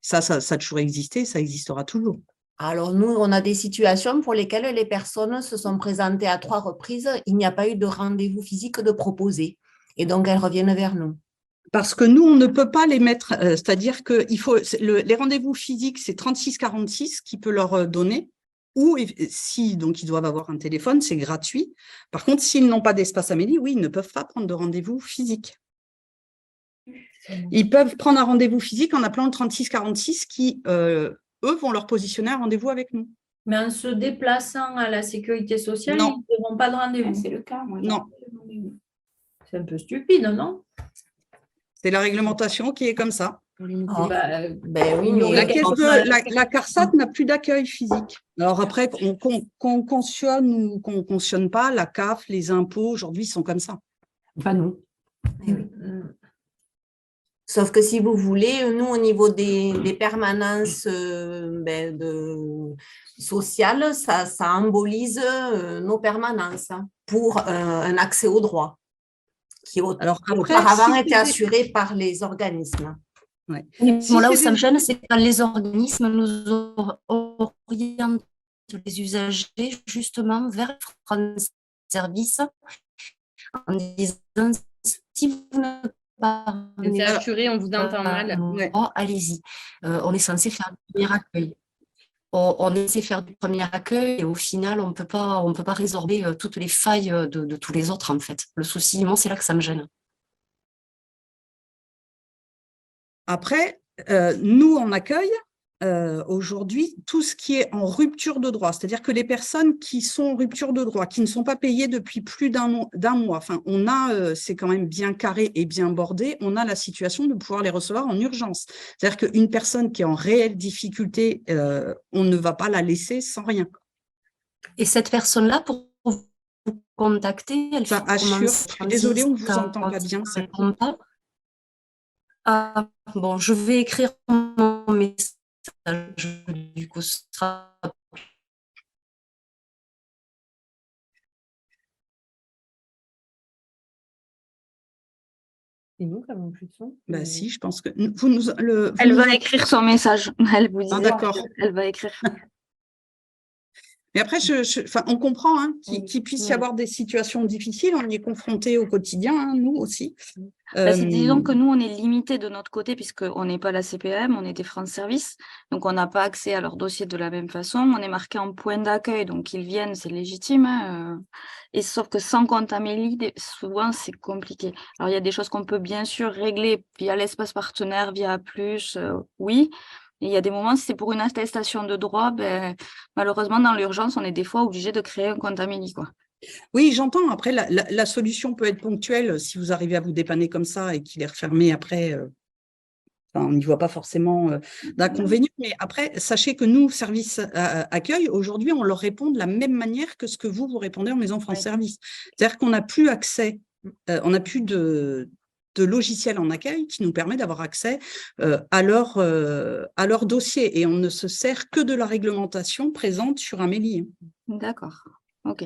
Speaker 2: Ça a toujours existé, ça existera toujours.
Speaker 4: Alors, nous, on a des situations pour lesquelles les personnes se sont présentées à 3 reprises. Il n'y a pas eu de rendez-vous physique de proposé. Et donc, elles reviennent vers nous.
Speaker 2: Parce que nous, on ne peut pas les mettre, c'est-à-dire que les rendez-vous physiques, c'est 3646 qui peut leur donner, ou si donc ils doivent avoir un téléphone, c'est gratuit. Par contre, s'ils n'ont pas d'espace Amélie, oui, ils ne peuvent pas prendre de rendez-vous physique. Ils peuvent prendre un rendez-vous physique en appelant le 3646 qui, eux, vont leur positionner un rendez-vous avec nous.
Speaker 4: Mais en se déplaçant à la sécurité sociale, ils n'auront pas de rendez-vous.
Speaker 6: C'est le cas, moi.
Speaker 2: Non.
Speaker 4: C'est un peu stupide, non?
Speaker 2: C'est la réglementation qui est comme ça.
Speaker 4: Oui,
Speaker 2: la CARSAT n'a plus d'accueil physique. Alors après, qu'on cautionne ou qu'on ne cautionne pas, la CAF, les impôts, aujourd'hui, sont comme ça.
Speaker 3: Pas nous.
Speaker 4: Sauf que si vous voulez, nous, au niveau des permanences sociales, ça embolise nos permanences pour un accès au droit qui auparavant était assuré par les organismes.
Speaker 9: Ouais. Bon, là où ça me gêne, c'est quand les organismes nous orientent les usagers justement vers France Service en disant si vous ne
Speaker 3: parvenez pas assuré, on vous entend mal.
Speaker 9: Allez-y. On est censé faire du premier accueil. On essaie de faire du premier accueil et au final, on peut pas résorber toutes les failles de tous les autres, en fait. Le souci, moi, c'est là que ça me gêne.
Speaker 2: Après, nous, en accueil, aujourd'hui, tout ce qui est en rupture de droit, c'est-à-dire que les personnes qui sont en rupture de droit, qui ne sont pas payées depuis plus d'un mois, enfin, on a, c'est quand même bien carré et bien bordé, on a la situation de pouvoir les recevoir en urgence. C'est-à-dire qu'une personne qui est en réelle difficulté, on ne va pas la laisser sans rien.
Speaker 9: Et cette personne-là, pour vous contacter, elle
Speaker 2: Ça
Speaker 9: fait
Speaker 2: assure.
Speaker 9: comment?
Speaker 2: Je suis désolée, on ne vous entend pas bien.
Speaker 9: Ah, bon, je vais écrire mon message. Du coup, ce sera...
Speaker 3: C'est nous qui avons plus de son.
Speaker 2: Bah si, je pense que
Speaker 11: Elle va écrire son message. Elle vous disait.
Speaker 2: D'accord.
Speaker 11: Elle va écrire.
Speaker 2: Mais après, enfin, on comprend hein, qu'il puisse y avoir des situations difficiles. On y est confronté au quotidien, hein, nous aussi.
Speaker 11: Disons que nous, on est limité de notre côté puisqu'on n'est pas la CPAM, on est des France Service. Donc, on n'a pas accès à leur dossier de la même façon. On est marqué en point d'accueil, donc ils viennent, c'est légitime. Hein, et sauf que sans compte Amélie, souvent, c'est compliqué. Alors, il y a des choses qu'on peut bien sûr régler via l'espace partenaire, via Plus, oui. Et il y a des moments, si c'est pour une attestation de droit, ben, malheureusement, dans l'urgence, on est des fois obligé de créer un compte Amélie, quoi.
Speaker 2: Oui, j'entends. Après, la solution peut être ponctuelle si vous arrivez à vous dépanner comme ça et qu'il est refermé après. Enfin, on n'y voit pas forcément d'inconvénient. Mais après, sachez que nous, service accueil, aujourd'hui, on leur répond de la même manière que ce que vous répondez en Maison France Service. C'est-à-dire qu'on n'a plus accès, on n'a plus de logiciel en accueil qui nous permet d'avoir accès à leur dossier. Et on ne se sert que de la réglementation présente sur Amélie.
Speaker 11: D'accord. OK.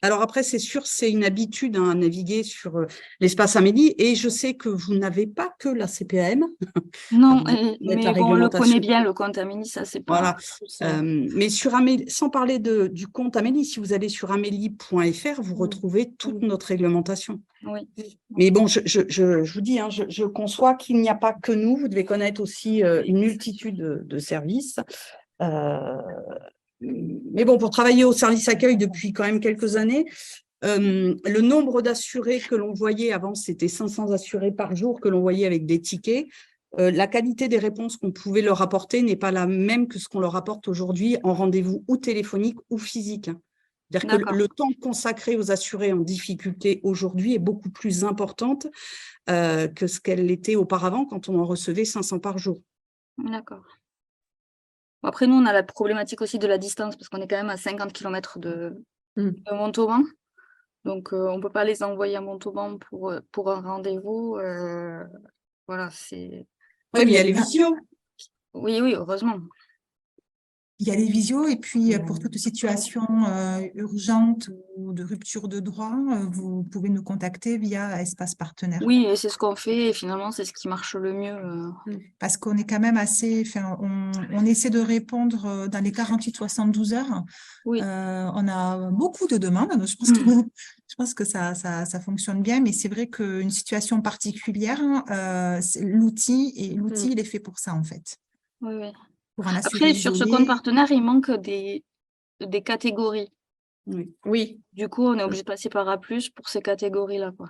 Speaker 2: Alors après, c'est sûr, c'est une habitude hein, à naviguer sur l'espace Amélie et je sais que vous n'avez pas que la CPAM.
Speaker 11: Non, mais bon, on le connaît bien, le compte Amélie, ça c'est pas…
Speaker 2: Voilà. Mais sur Amélie, sans parler du compte Amélie, si vous allez sur amélie.fr, vous retrouvez toute notre réglementation.
Speaker 11: Oui.
Speaker 2: Mais bon, je vous dis, hein, je conçois qu'il n'y a pas que nous, vous devez connaître aussi une multitude de services. Mais bon, pour travailler au service accueil depuis quand même quelques années, le nombre d'assurés que l'on voyait avant, c'était 500 assurés par jour que l'on voyait avec des tickets. La qualité des réponses qu'on pouvait leur apporter n'est pas la même que ce qu'on leur apporte aujourd'hui en rendez-vous ou téléphonique ou physique. C'est-à-dire que le temps consacré aux assurés en difficulté aujourd'hui est beaucoup plus importante que ce qu'elle l'était auparavant quand on en recevait 500 par jour.
Speaker 11: D'accord. Après, nous, on a la problématique aussi de la distance, parce qu'on est quand même à 50 km de Montauban. Donc, on ne peut pas les envoyer à Montauban pour un rendez-vous. Voilà, c'est…
Speaker 2: Oui, mais il y a les visios.
Speaker 11: Oui, heureusement.
Speaker 10: Il y a les visios et puis pour toute situation urgente ou de rupture de droit, vous pouvez nous contacter via Espace Partenaire.
Speaker 11: Oui, et c'est ce qu'on fait et finalement, c'est ce qui marche le mieux.
Speaker 10: Parce qu'on est quand même assez… On essaie de répondre dans les 48-72 heures.
Speaker 11: Oui.
Speaker 10: On a beaucoup de demandes. Je pense que ça fonctionne bien, mais c'est vrai qu'une situation particulière, l'outil, il est fait pour ça en fait.
Speaker 11: Oui. Après, sur ce compte partenaire, il manque des catégories.
Speaker 2: Oui.
Speaker 11: Du coup, on est obligé de passer par A+, pour ces catégories-là, quoi.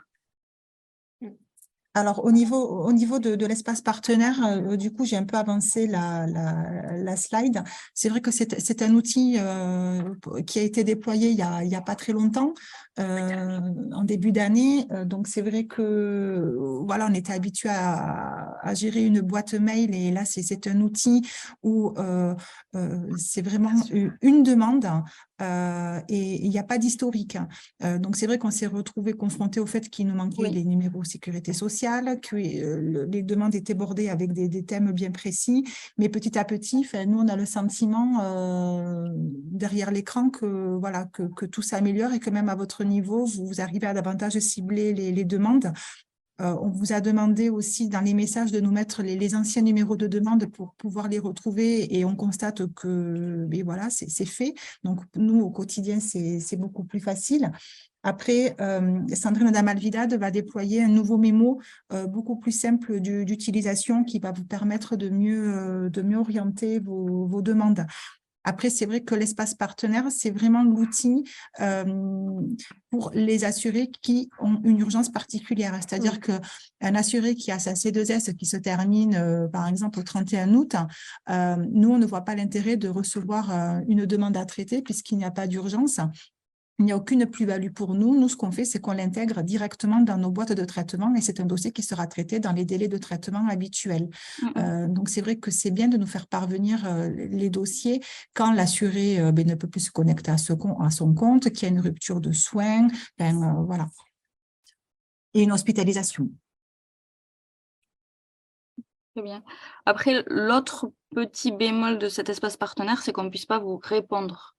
Speaker 10: Alors, au niveau de l'espace partenaire, du coup, j'ai un peu avancé la slide. C'est vrai que c'est un outil qui a été déployé il y a pas très longtemps, en début d'année. Donc, c'est vrai que voilà, on était habitué à gérer une boîte mail et là, c'est un outil où c'est vraiment une demande. Et il n'y a pas d'historique. Donc, c'est vrai qu'on s'est retrouvé confronté au fait qu'il nous manquait les numéros sécurité sociale, que les demandes étaient bordées avec des thèmes bien précis. Mais petit à petit, nous, on a le sentiment derrière l'écran que tout s'améliore et que même à votre niveau, vous arrivez à davantage cibler les demandes. On vous a demandé aussi dans les messages de nous mettre les anciens numéros de demande pour pouvoir les retrouver et on constate que voilà, c'est fait. Donc, nous, au quotidien, c'est beaucoup plus facile. Après, Sandrine Damalvidad va déployer un nouveau mémo beaucoup plus simple d'utilisation qui va vous permettre de mieux orienter vos demandes. Après, c'est vrai que l'espace partenaire, c'est vraiment l'outil pour les assurés qui ont une urgence particulière. C'est-à-dire qu'un assuré qui a sa C2S qui se termine, par exemple, au 31 août, nous, on ne voit pas l'intérêt de recevoir une demande à traiter puisqu'il n'y a pas d'urgence. Il n'y a aucune plus-value pour nous. Nous, ce qu'on fait, c'est qu'on l'intègre directement dans nos boîtes de traitement et c'est un dossier qui sera traité dans les délais de traitement habituels. Donc, c'est vrai que c'est bien de nous faire parvenir les dossiers quand l'assuré ne peut plus se connecter à son compte, qu'il y a une rupture de soins, voilà. Et une hospitalisation.
Speaker 11: Très bien. Après, l'autre petit bémol de cet espace partenaire, c'est qu'on ne puisse pas vous répondre.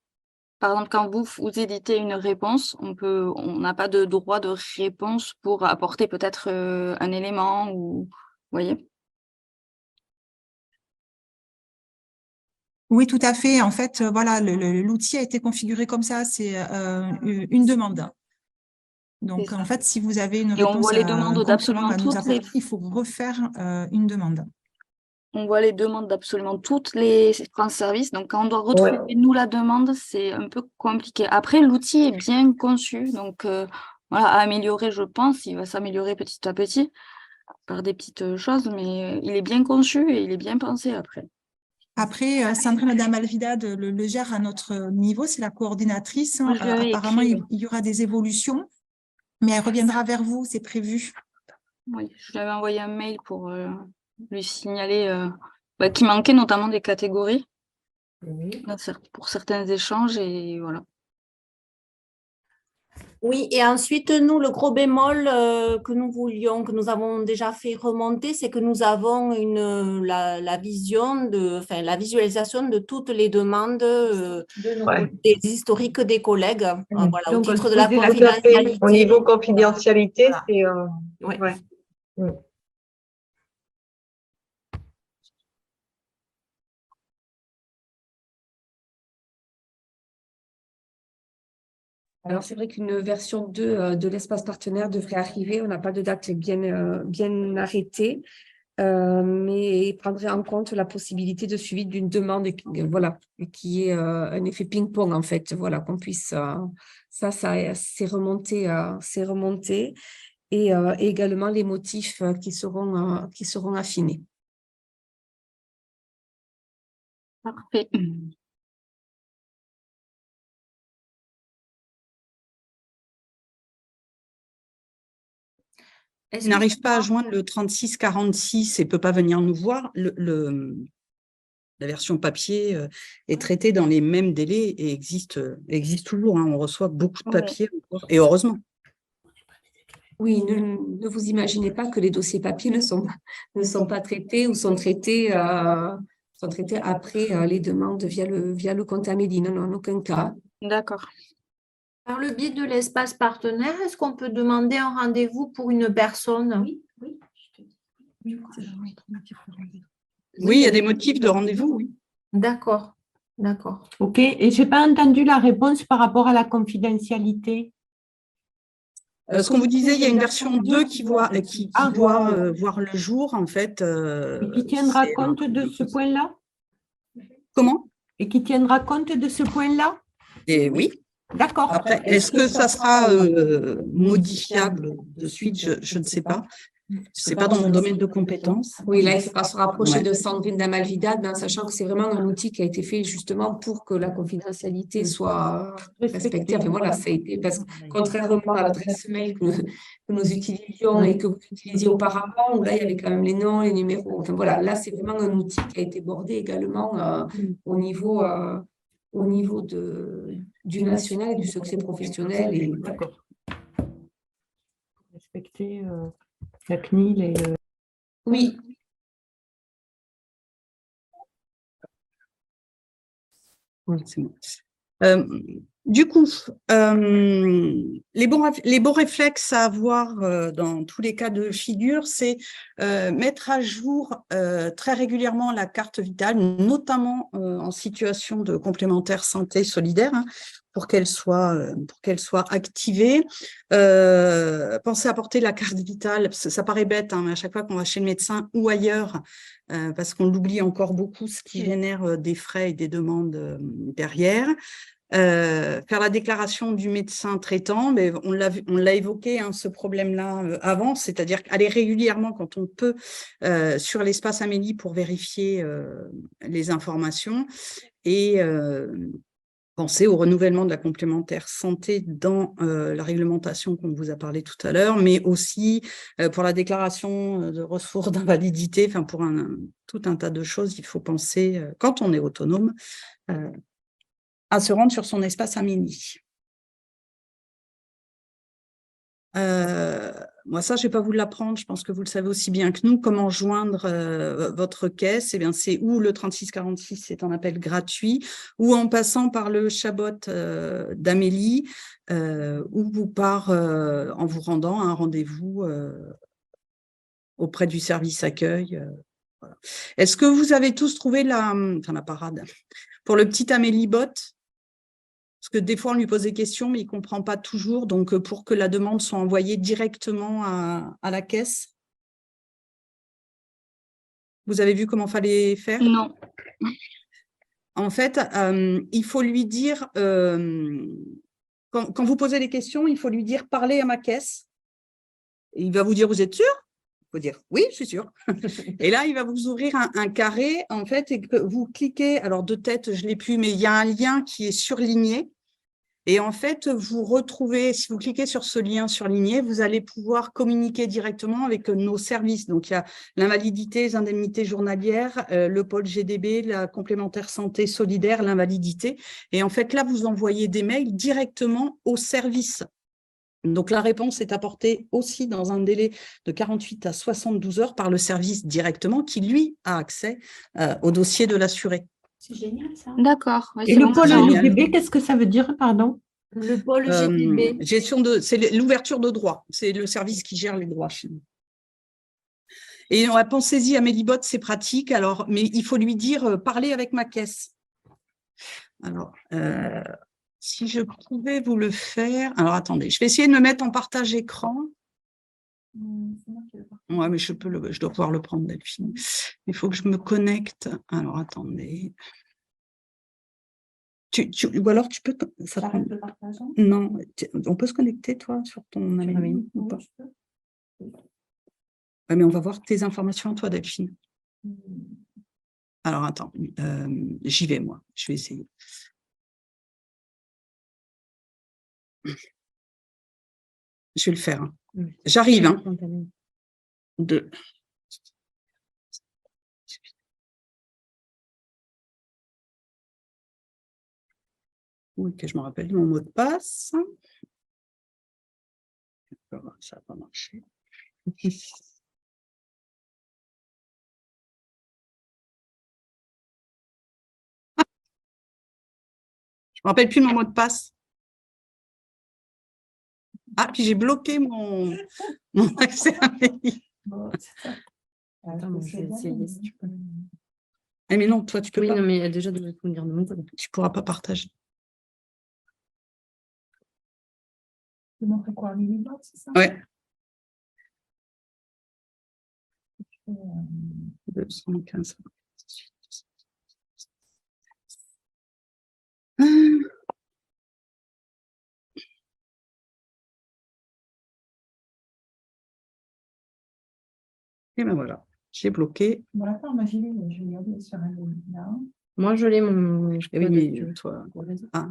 Speaker 11: Par exemple, quand vous éditez une réponse, on n'a pas de droit de réponse pour apporter peut-être un élément ou, vous voyez?
Speaker 10: Oui, tout à fait. En fait, voilà, l'outil a été configuré comme ça. C'est une demande. Donc, en fait, si vous avez une réponse
Speaker 11: on voit les demandes d'absolument
Speaker 10: à nous apporter, il faut refaire une demande.
Speaker 11: On voit les demandes d'absolument toutes les France Service. Donc, quand on doit retrouver, nous, la demande, c'est un peu compliqué. Après, l'outil est bien conçu. Donc, voilà, à améliorer, je pense. Il va s'améliorer petit à petit par des petites choses. Mais il est bien conçu et il est bien pensé après.
Speaker 10: Après, Sandrine Damalvidad le gère à notre niveau. C'est la coordinatrice. Apparemment, il y aura des évolutions. Mais elle reviendra vers vous, c'est prévu.
Speaker 11: Oui, je lui avais envoyé un mail pour lui signaler qu'il manquait notamment des catégories pour certains échanges et voilà.
Speaker 4: Oui, et ensuite, nous, le gros bémol que nous avons déjà fait remonter, c'est que nous avons la visualisation de toutes les demandes des historiques des collègues, voilà, au titre de la confidentialité.
Speaker 5: Au niveau confidentialité, c'est...
Speaker 1: Alors, c'est vrai qu'une version 2 de l'espace partenaire devrait arriver. On n'a pas de date bien arrêtée, mais il prendrait en compte la possibilité de suivi d'une demande et qui est un effet ping-pong, en fait. Voilà, qu'on puisse... ça c'est remonté. Et également les motifs qui seront affinés.
Speaker 11: Parfait.
Speaker 2: Il n'arrive pas à joindre le 3646 et ne peut pas venir nous voir. La version papier est traitée dans les mêmes délais et existe toujours. On reçoit beaucoup de papier encore, et heureusement.
Speaker 1: Oui, ne vous imaginez pas que les dossiers papier ne sont pas traités ou sont traités après les demandes via le compte Amélie. Non, en aucun cas.
Speaker 11: D'accord.
Speaker 4: Par le biais de l'espace partenaire, est-ce qu'on peut demander un rendez-vous pour une personne?
Speaker 2: Oui, il y a des motifs de rendez-vous, oui.
Speaker 4: D'accord.
Speaker 5: OK. Et je n'ai pas entendu la réponse par rapport à la confidentialité.
Speaker 2: Ce qu'on vous disait, il y a une version 2 qui doit voir le jour, en fait.
Speaker 5: Et qui tiendra compte de ce point-là?
Speaker 2: Comment?
Speaker 5: Et qui tiendra compte de ce point-là?
Speaker 2: Et oui.
Speaker 5: D'accord.
Speaker 2: Après, est-ce que ça sera modifiable de suite? Je ne sais pas. Ce n'est pas dans mon domaine de compétences.
Speaker 1: Oui, là, il faudra se rapprocher de Sandrine Damalvidad, sachant que c'est vraiment un outil qui a été fait justement pour que la confidentialité soit respectée. Enfin, voilà, ça a été, parce que contrairement à l'adresse mail que nous utilisions et que vous utilisiez auparavant, où là, il y avait quand même les noms, les numéros. Enfin, voilà, là, c'est vraiment un outil qui a été bordé également au niveau du national et du secret professionnel. Et,
Speaker 5: d'accord. Respecter la CNIL et...
Speaker 1: Oui.
Speaker 2: C'est bon. Du coup, les bons réflexes à avoir dans tous les cas de figure, c'est mettre à jour très régulièrement la carte vitale, notamment en situation de complémentaire santé solidaire. pour qu'elle soit activée. Pensez à porter la carte vitale, ça paraît bête, hein, mais à chaque fois qu'on va chez le médecin ou ailleurs, parce qu'on l'oublie encore beaucoup, ce qui génère des frais et des demandes derrière. Faire la déclaration du médecin traitant, mais on l'a évoqué, hein, ce problème-là avant, c'est-à-dire aller régulièrement quand on peut sur l'espace Amélie pour vérifier les informations et penser au renouvellement de la complémentaire santé dans la réglementation qu'on vous a parlé tout à l'heure, mais aussi pour la déclaration de ressources d'invalidité, enfin pour tout un tas de choses, il faut penser, quand on est autonome, à se rendre sur son espace Amélie. Moi, ça, je ne vais pas vous l'apprendre, je pense que vous le savez aussi bien que nous. Comment joindre votre caisse? Eh bien, c'est ou le 3646, c'est un appel gratuit, ou en passant par le chabot d'Amélie, ou en vous rendant à un rendez-vous auprès du service accueil. Voilà. Est-ce que vous avez tous trouvé la parade pour le petit Amélie Bot? Parce que des fois, on lui pose des questions, mais il ne comprend pas toujours. Donc, pour que la demande soit envoyée directement à la caisse. Vous avez vu comment il fallait faire?
Speaker 11: Non.
Speaker 2: En fait, il faut lui dire, quand vous posez des questions, il faut lui dire « parlez à ma caisse ». Il va vous dire « vous êtes sûr ?» Il faut dire « oui, je suis sûr ». Et là, il va vous ouvrir un carré, en fait, et que vous cliquez, alors de tête, je ne l'ai plus, mais il y a un lien qui est surligné. Et en fait, vous retrouvez, si vous cliquez sur ce lien surligné, vous allez pouvoir communiquer directement avec nos services. Donc, il y a l'invalidité, les indemnités journalières, le pôle GDB, la complémentaire santé solidaire, l'invalidité. Et en fait, là, vous envoyez des mails directement au service. Donc, la réponse est apportée aussi dans un délai de 48 à 72 heures par le service directement qui, lui, a accès au dossier de l'assuré.
Speaker 6: C'est génial, ça.
Speaker 11: D'accord. Ouais,
Speaker 5: Et le pôle GDB, qu'est-ce que ça veut dire, pardon?
Speaker 4: Le pôle GDB.
Speaker 2: C'est l'ouverture de droits. C'est le service qui gère les droits chez nous. Et pensez-y, Amélie Bot, c'est pratique. Alors, mais il faut lui dire parlez avec ma caisse. Alors, si je pouvais vous le faire. Alors, attendez, je vais essayer de me mettre en partage écran. Ouais, mais je dois pouvoir le prendre, Delphine. Il faut que je me connecte. Alors, attendez. Ou alors tu peux. Non, on peut se connecter, toi, sur ton Amélie ou pas? Ouais, mais on va voir tes informations, toi, Delphine. Alors, attends, j'y vais, moi. Je vais essayer. Je vais le faire. Hein. J'arrive. Hein. Oui, que je me rappelle de mon mot de passe. Ça n'a pas marché. Je ne me rappelle plus de mon mot de passe. Ah, puis j'ai bloqué mon accès à Amélie.
Speaker 3: Attends, je vais essayer si tu peux.
Speaker 2: Ah, mais non, toi, tu peux pas.
Speaker 3: Oui, non, mais déjà, de me dire de mon côté.
Speaker 2: Tu ne pourras pas partager.
Speaker 10: Tu montrer quoi, Amélie Bot, c'est ça?
Speaker 2: Ouais. 215. Et ben voilà, j'ai bloqué.
Speaker 10: Bon, attends, moi, je vais aller sur un là.
Speaker 3: Moi, je l'ai, mon.
Speaker 2: Oui, mais toi. Ah.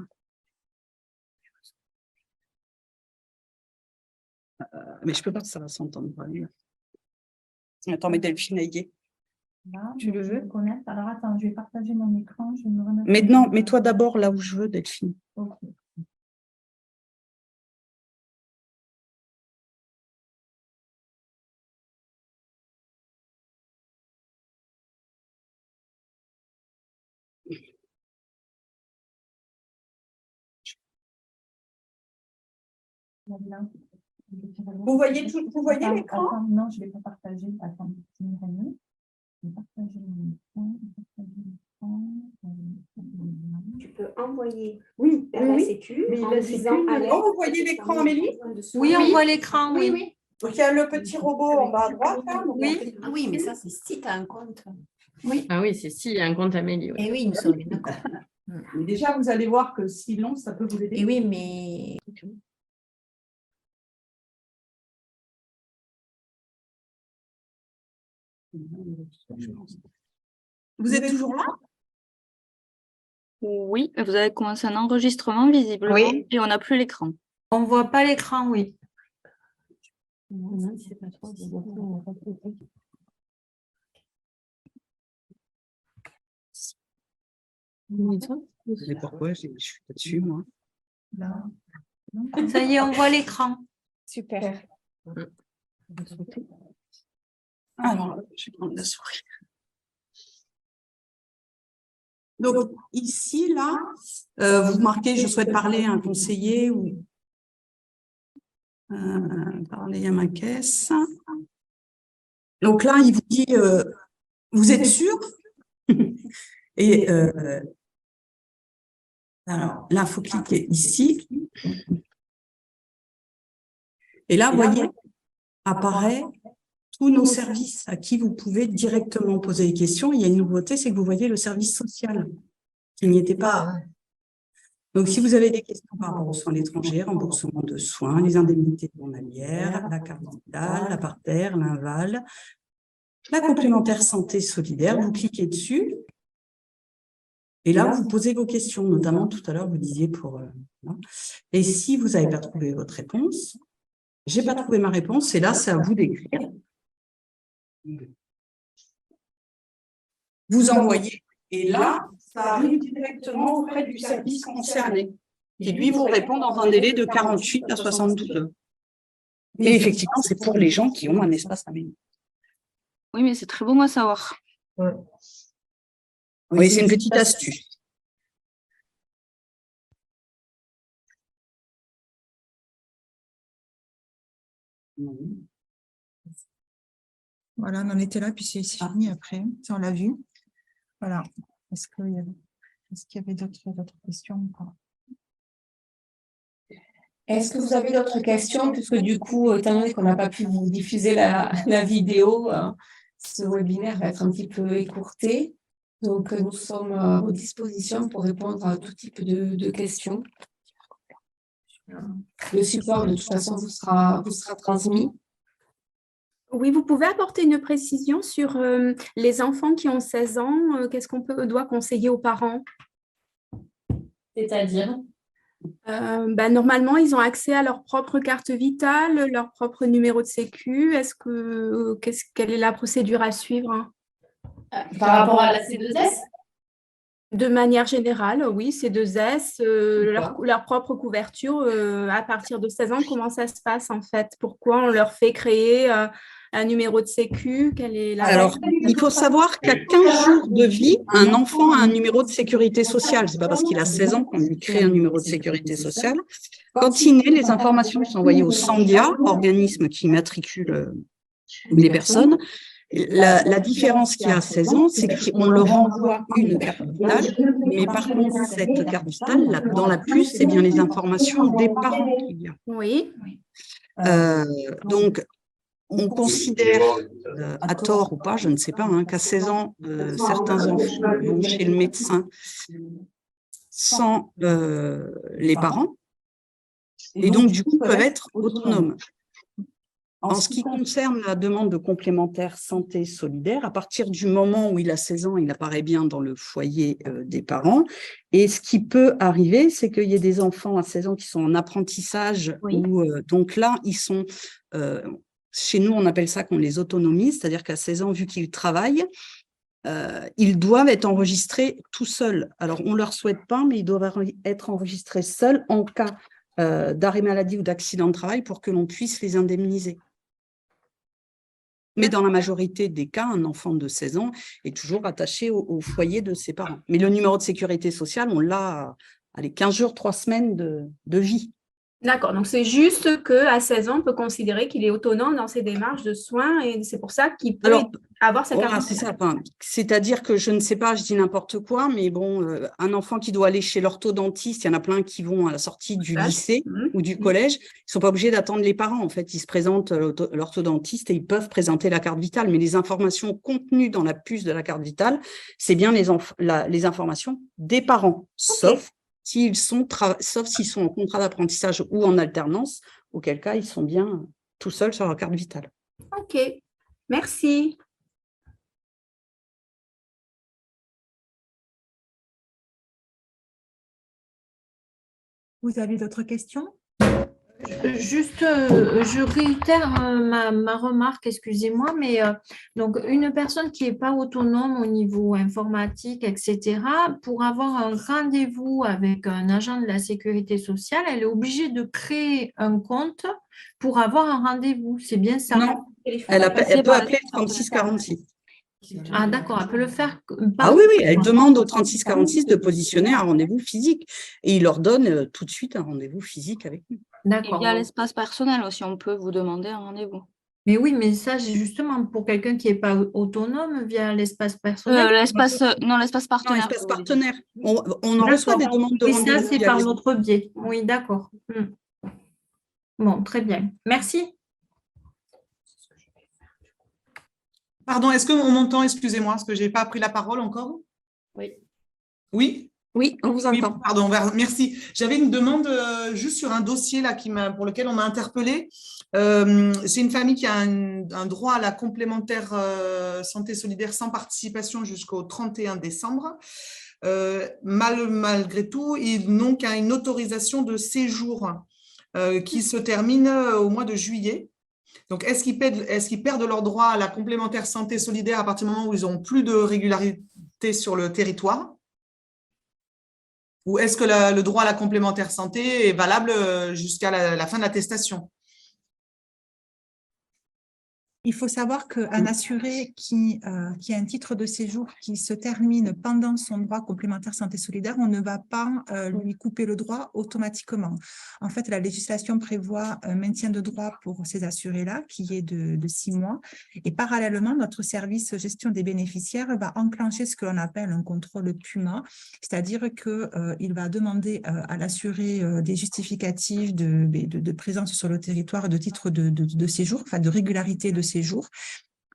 Speaker 2: Mais je ne peux pas, ça va s'entendre. Attends, mais Delphine a égayé.
Speaker 10: Là, tu le veux? Alors, attends, je vais partager mon écran. Je vais me remettre.
Speaker 2: Mais non, mets-toi d'abord là où je veux, Delphine.
Speaker 10: Ok. Vous voyez l'écran? Non, je ne vais pas partager. Attends, je vais partager mon écran. Tu peux
Speaker 6: envoyer
Speaker 2: Oui,
Speaker 6: vers la Sécu en disant alerte.
Speaker 2: vous voyez l'écran, Amélie?
Speaker 4: Oui, on voit l'écran, oui.
Speaker 2: Donc, il y a le petit robot en bas à droite. Là, donc
Speaker 4: Oui.
Speaker 10: Ah oui, mais ça, c'est si tu as un compte.
Speaker 3: Ah oui, c'est si, il y a un compte Amélie. Oui.
Speaker 10: Eh oui, nous sommes bien d'accord.
Speaker 2: Mais déjà, vous allez voir que si long, ça peut vous aider.
Speaker 10: Et oui, mais
Speaker 2: Vous êtes toujours là?
Speaker 11: Oui, vous avez commencé un enregistrement visiblement
Speaker 10: Oui.
Speaker 11: et on n'a plus l'écran.
Speaker 4: On ne voit pas l'écran, oui.
Speaker 2: Mais pourquoi je suis pas dessus, moi?
Speaker 4: Ça y est, on voit l'écran.
Speaker 10: super.
Speaker 2: Alors, je vais prendre la souris. Donc, ici, là, vous marquez « Je souhaite parler à un conseiller » ou « Parler à ma caisse ». Donc là, il vous dit « Vous êtes sûr ?» Et alors, là, il faut cliquer ici. Et là, vous voyez, apparaît tous nos services à qui vous pouvez directement poser des questions. Il y a une nouveauté, c'est que vous voyez le service social qui n'y était pas. Donc, si vous avez des questions par rapport aux soins à l'étranger, remboursement de soins, les indemnités journalières, la carte vitale, la parterre, l'inval, la complémentaire santé solidaire, vous cliquez dessus. Et là, vous posez vos questions, notamment tout à l'heure, vous disiez pour... Et si vous n'avez pas trouvé votre réponse, j'ai pas trouvé ma réponse, et là, c'est à vous d'écrire. Vous envoyez, et là, ça arrive directement auprès du service concerné, qui lui vous répond dans un délai de 48 à 72 heures. Et effectivement, c'est pour les gens qui ont un espace Amélie.
Speaker 11: Oui, mais c'est très bon à savoir.
Speaker 2: Oui, c'est une petite astuce.
Speaker 10: Voilà, on en était là, puis c'est fini après. Ça, on l'a vu. Voilà. Est-ce qu'il y avait d'autres questions ou pas?
Speaker 1: Est-ce que vous avez d'autres questions? Puisque du coup, étant donné qu'on n'a pas pu vous diffuser la vidéo, ce webinaire va être un petit peu écourté. Donc, nous sommes à votre disposition pour répondre à tout type de questions. Le support, de toute façon, vous sera transmis.
Speaker 6: Oui, vous pouvez apporter une précision sur les enfants qui ont 16 ans. Qu'est-ce qu'on doit conseiller aux parents?
Speaker 3: C'est-à-dire?
Speaker 6: Normalement, ils ont accès à leur propre carte vitale, leur propre numéro de sécu. Quelle est la procédure à suivre?
Speaker 3: Par rapport à la C2S?
Speaker 6: De manière générale, oui, C2S, leur propre couverture, à partir de 16 ans, comment ça se passe en fait? Pourquoi on leur fait créer un numéro de sécu? Quelle est la
Speaker 2: Alors, il faut savoir qu'à 15 jours de vie, un enfant a un numéro de sécurité sociale. Ce n'est pas parce qu'il a 16 ans qu'on lui crée un numéro de sécurité sociale. Quand il naît, les informations sont envoyées au Sandia, organisme qui matricule les personnes. La différence qu'il y a à 16 ans, c'est qu'on leur envoie une carte vitale, mais par contre, cette carte vitale, dans la puce, c'est bien les informations des parents qu'il y a.
Speaker 6: Oui.
Speaker 2: Donc, on considère, à tort ou pas, je ne sais pas, qu'à 16 ans, certains enfants vont chez le médecin sans les parents, et donc, du coup, peuvent être autonomes. En ce qui concerne la demande de complémentaire santé solidaire, à partir du moment où il a 16 ans, il apparaît bien dans le foyer des parents. Et ce qui peut arriver, c'est qu'il y ait des enfants à 16 ans qui sont en apprentissage.
Speaker 6: Oui.
Speaker 2: Donc là, ils sont... chez nous, on appelle ça qu'on les autonomise, c'est-à-dire qu'à 16 ans, vu qu'ils travaillent, ils doivent être enregistrés tout seuls. Alors, on ne leur souhaite pas, mais ils doivent être enregistrés seuls en cas d'arrêt maladie ou d'accident de travail pour que l'on puisse les indemniser. Mais dans la majorité des cas, un enfant de 16 ans est toujours attaché au foyer de ses parents. Mais le numéro de sécurité sociale, on l'a, 15 jours, 3 semaines de vie.
Speaker 6: D'accord, donc c'est juste qu'à 16 ans, on peut considérer qu'il est autonome dans ses démarches de soins et c'est pour ça qu'il peut avoir sa carte
Speaker 2: Voilà, c'est
Speaker 6: vitale.
Speaker 2: ça. Enfin, c'est-à-dire que je ne sais pas, je dis n'importe quoi, mais bon, un enfant qui doit aller chez l'orthodontiste, il y en a plein qui vont à la sortie du lycée ou du collège, ils ne sont pas obligés d'attendre les parents. En fait, ils se présentent à l'orthodontiste et ils peuvent présenter la carte vitale. Mais les informations contenues dans la puce de la carte vitale, c'est bien les informations des parents, sauf s'ils sont en contrat d'apprentissage ou en alternance, auquel cas ils sont bien tout seuls sur leur carte vitale.
Speaker 6: Ok, merci.
Speaker 10: Vous avez d'autres questions?
Speaker 4: Juste, je réitère ma remarque, excusez-moi, mais donc une personne qui n'est pas autonome au niveau informatique, etc., pour avoir un rendez-vous avec un agent de la sécurité sociale, elle est obligée de créer un compte pour avoir un rendez-vous. C'est bien ça?
Speaker 2: Non, elle peut appeler le 3646.
Speaker 4: Ah, d'accord, elle peut le faire.
Speaker 2: Ah oui, oui, elle demande au 3646 de positionner un rendez-vous physique et il leur donne tout de suite un rendez-vous physique avec nous.
Speaker 11: D'accord. Il y a l'espace personnel aussi, on peut vous demander un rendez-vous.
Speaker 4: Mais oui, mais ça, justement, pour quelqu'un qui n'est pas autonome via l'espace personnel.
Speaker 11: L'espace partenaire.
Speaker 2: L'espace partenaire. On en reçoit des demandes de rendez-vous.
Speaker 4: Et ça, c'est par l'autre biais. Oui, d'accord. Bon, très bien. Merci.
Speaker 12: Pardon, est-ce qu'on m'entend? Excusez-moi, parce que je n'ai pas pris la parole encore.
Speaker 3: Oui.
Speaker 12: Oui?
Speaker 1: Oui, on vous entend.
Speaker 12: Oui, pardon, merci. J'avais une demande juste sur un dossier là, pour lequel on m'a interpellé. C'est une famille qui a un droit à la complémentaire santé solidaire sans participation jusqu'au 31 décembre. Malgré tout, ils n'ont qu'une autorisation de séjour qui se termine au mois de juillet. Donc, est-ce qu'ils perdent leur droit à la complémentaire santé solidaire à partir du moment où ils n'ont plus de régularité sur le territoire? Ou est-ce que le droit à la complémentaire santé est valable jusqu'à la fin de l'attestation?
Speaker 10: Il faut savoir qu'un assuré qui a un titre de séjour qui se termine pendant son droit complémentaire santé solidaire, on ne va pas lui couper le droit automatiquement. En fait, la législation prévoit un maintien de droit pour ces assurés-là, qui est de 6 mois. Et parallèlement, notre service gestion des bénéficiaires va enclencher ce que l'on appelle un contrôle PUMA, c'est-à-dire qu'il va demander à l'assuré des justificatifs de présence sur le territoire de titre de séjour, enfin de régularité de séjour.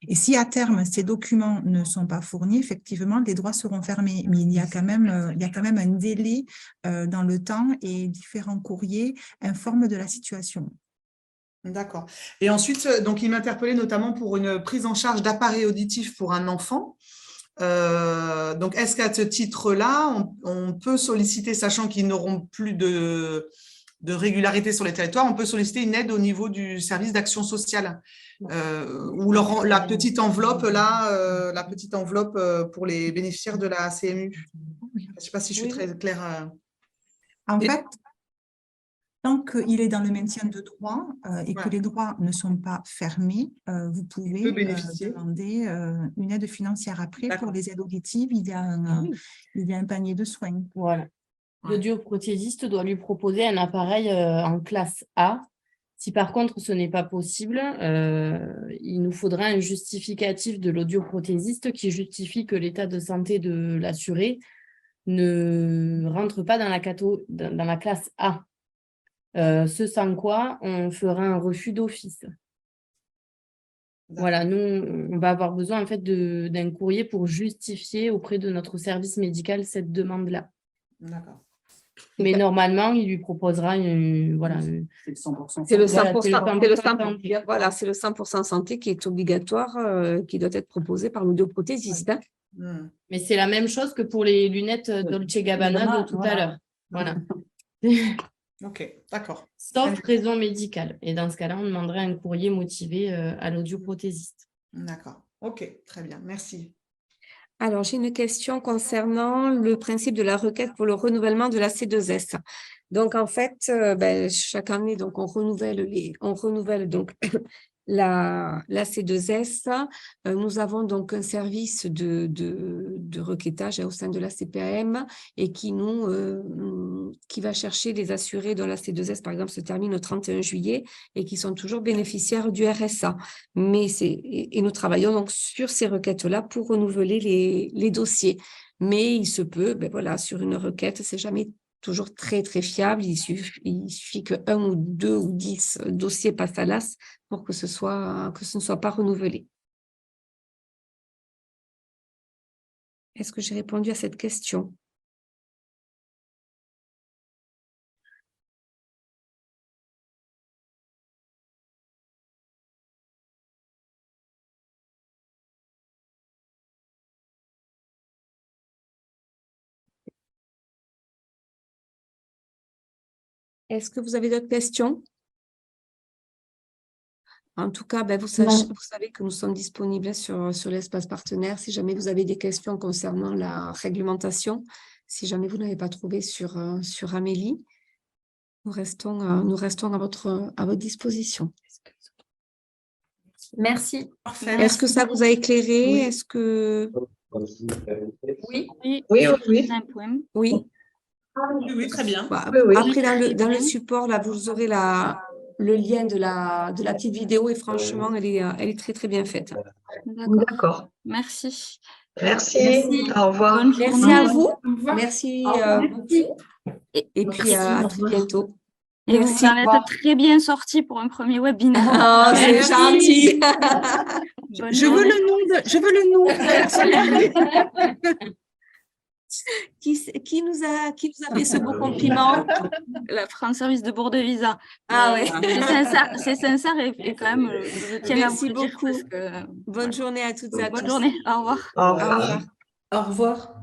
Speaker 10: Et si à terme, ces documents ne sont pas fournis, effectivement, les droits seront fermés. Mais il y a quand même un délai dans le temps et différents courriers informent de la situation.
Speaker 12: D'accord. Et ensuite, donc, il m'interpellait notamment pour une prise en charge d'appareil auditif pour un enfant. Donc, est-ce qu'à ce titre-là, on peut solliciter, sachant qu'ils n'auront plus de régularité sur les territoires, on peut solliciter une aide au niveau du service d'action sociale ou la petite enveloppe là, pour les bénéficiaires de la CMU. Je ne sais pas si je suis très claire.
Speaker 10: En fait, tant qu'il est dans le maintien de droit et que les droits ne sont pas fermés, vous pouvez demander une aide financière. Après, pour les aides auditives, il y a un panier de soins.
Speaker 3: Voilà. L'audioprothésiste doit lui proposer un appareil en classe A. Si par contre ce n'est pas possible, il nous faudra un justificatif de l'audioprothésiste qui justifie que l'état de santé de l'assuré ne rentre pas dans la classe A. Ce sans quoi on fera un refus d'office. Voilà, nous, on va avoir besoin en fait d'un courrier pour justifier auprès de notre service médical cette demande-là.
Speaker 12: D'accord.
Speaker 3: Mais normalement, il lui proposera c'est le 100%.
Speaker 1: C'est le 100%. Voilà, c'est le 100% santé qui est obligatoire, qui doit être proposé par l'audioprothésiste.
Speaker 3: Mais c'est la même chose que pour les lunettes Dolce Gabbana de tout à l'heure. Voilà.
Speaker 12: Ok, d'accord.
Speaker 3: Sauf raison médicale. Et dans ce cas-là, on demanderait un courrier motivé à l'audioprothésiste.
Speaker 12: D'accord. Ok, très bien. Merci.
Speaker 1: Alors, j'ai une question concernant le principe de la requête pour le renouvellement de la C2S. Donc, en fait, chaque année, donc, on renouvelle donc la C2S. Nous avons donc un service de requêtage au sein de la CPAM et qui nous va chercher les assurés dont la C2S, par exemple, se termine au 31 juillet et qui sont toujours bénéficiaires du RSA. Et nous travaillons donc sur ces requêtes-là pour renouveler les dossiers. Mais il se peut, ben voilà, sur une requête, c'est jamais toujours très, très fiable. Il suffit que 1 ou 2 ou 10 dossiers passent à l'as pour que ce ne soit pas renouvelé. Est-ce que j'ai répondu à cette question? Est-ce que vous avez d'autres questions? En tout cas, ben, vous savez que nous sommes disponibles sur l'espace partenaire si jamais vous avez des questions concernant la réglementation. Si jamais vous n'avez pas trouvé sur Amélie, nous restons à votre disposition.
Speaker 4: Merci.
Speaker 1: Est-ce que ça vous a éclairé?
Speaker 11: Oui.
Speaker 1: Est-ce que…
Speaker 11: Oui.
Speaker 1: Oui.
Speaker 12: Oui, très bien.
Speaker 1: Bah, après, dans le support, là, vous aurez le lien de la petite vidéo et franchement, elle est très, très bien faite.
Speaker 11: D'accord. Merci.
Speaker 13: Merci. Au revoir.
Speaker 11: Bonne
Speaker 1: Merci
Speaker 11: journée.
Speaker 1: à vous. Merci beaucoup. Et puis, à très bientôt.
Speaker 11: Et
Speaker 1: Merci.
Speaker 11: vous en êtes très bien sortis pour un premier webinaire.
Speaker 1: Oh, c'est gentil.
Speaker 2: Je veux le nom.
Speaker 1: Qui nous a fait ce beau compliment?
Speaker 11: La France Service de Bourg de Visa.
Speaker 1: Ah ouais.
Speaker 11: C'est sincère et quand même, je tiens à vous
Speaker 1: Merci
Speaker 11: le dire
Speaker 1: beaucoup.
Speaker 11: parce que…
Speaker 1: Bonne journée à toutes et à tous.
Speaker 11: Bonne journée. Au revoir.
Speaker 13: Au revoir.
Speaker 10: Au revoir.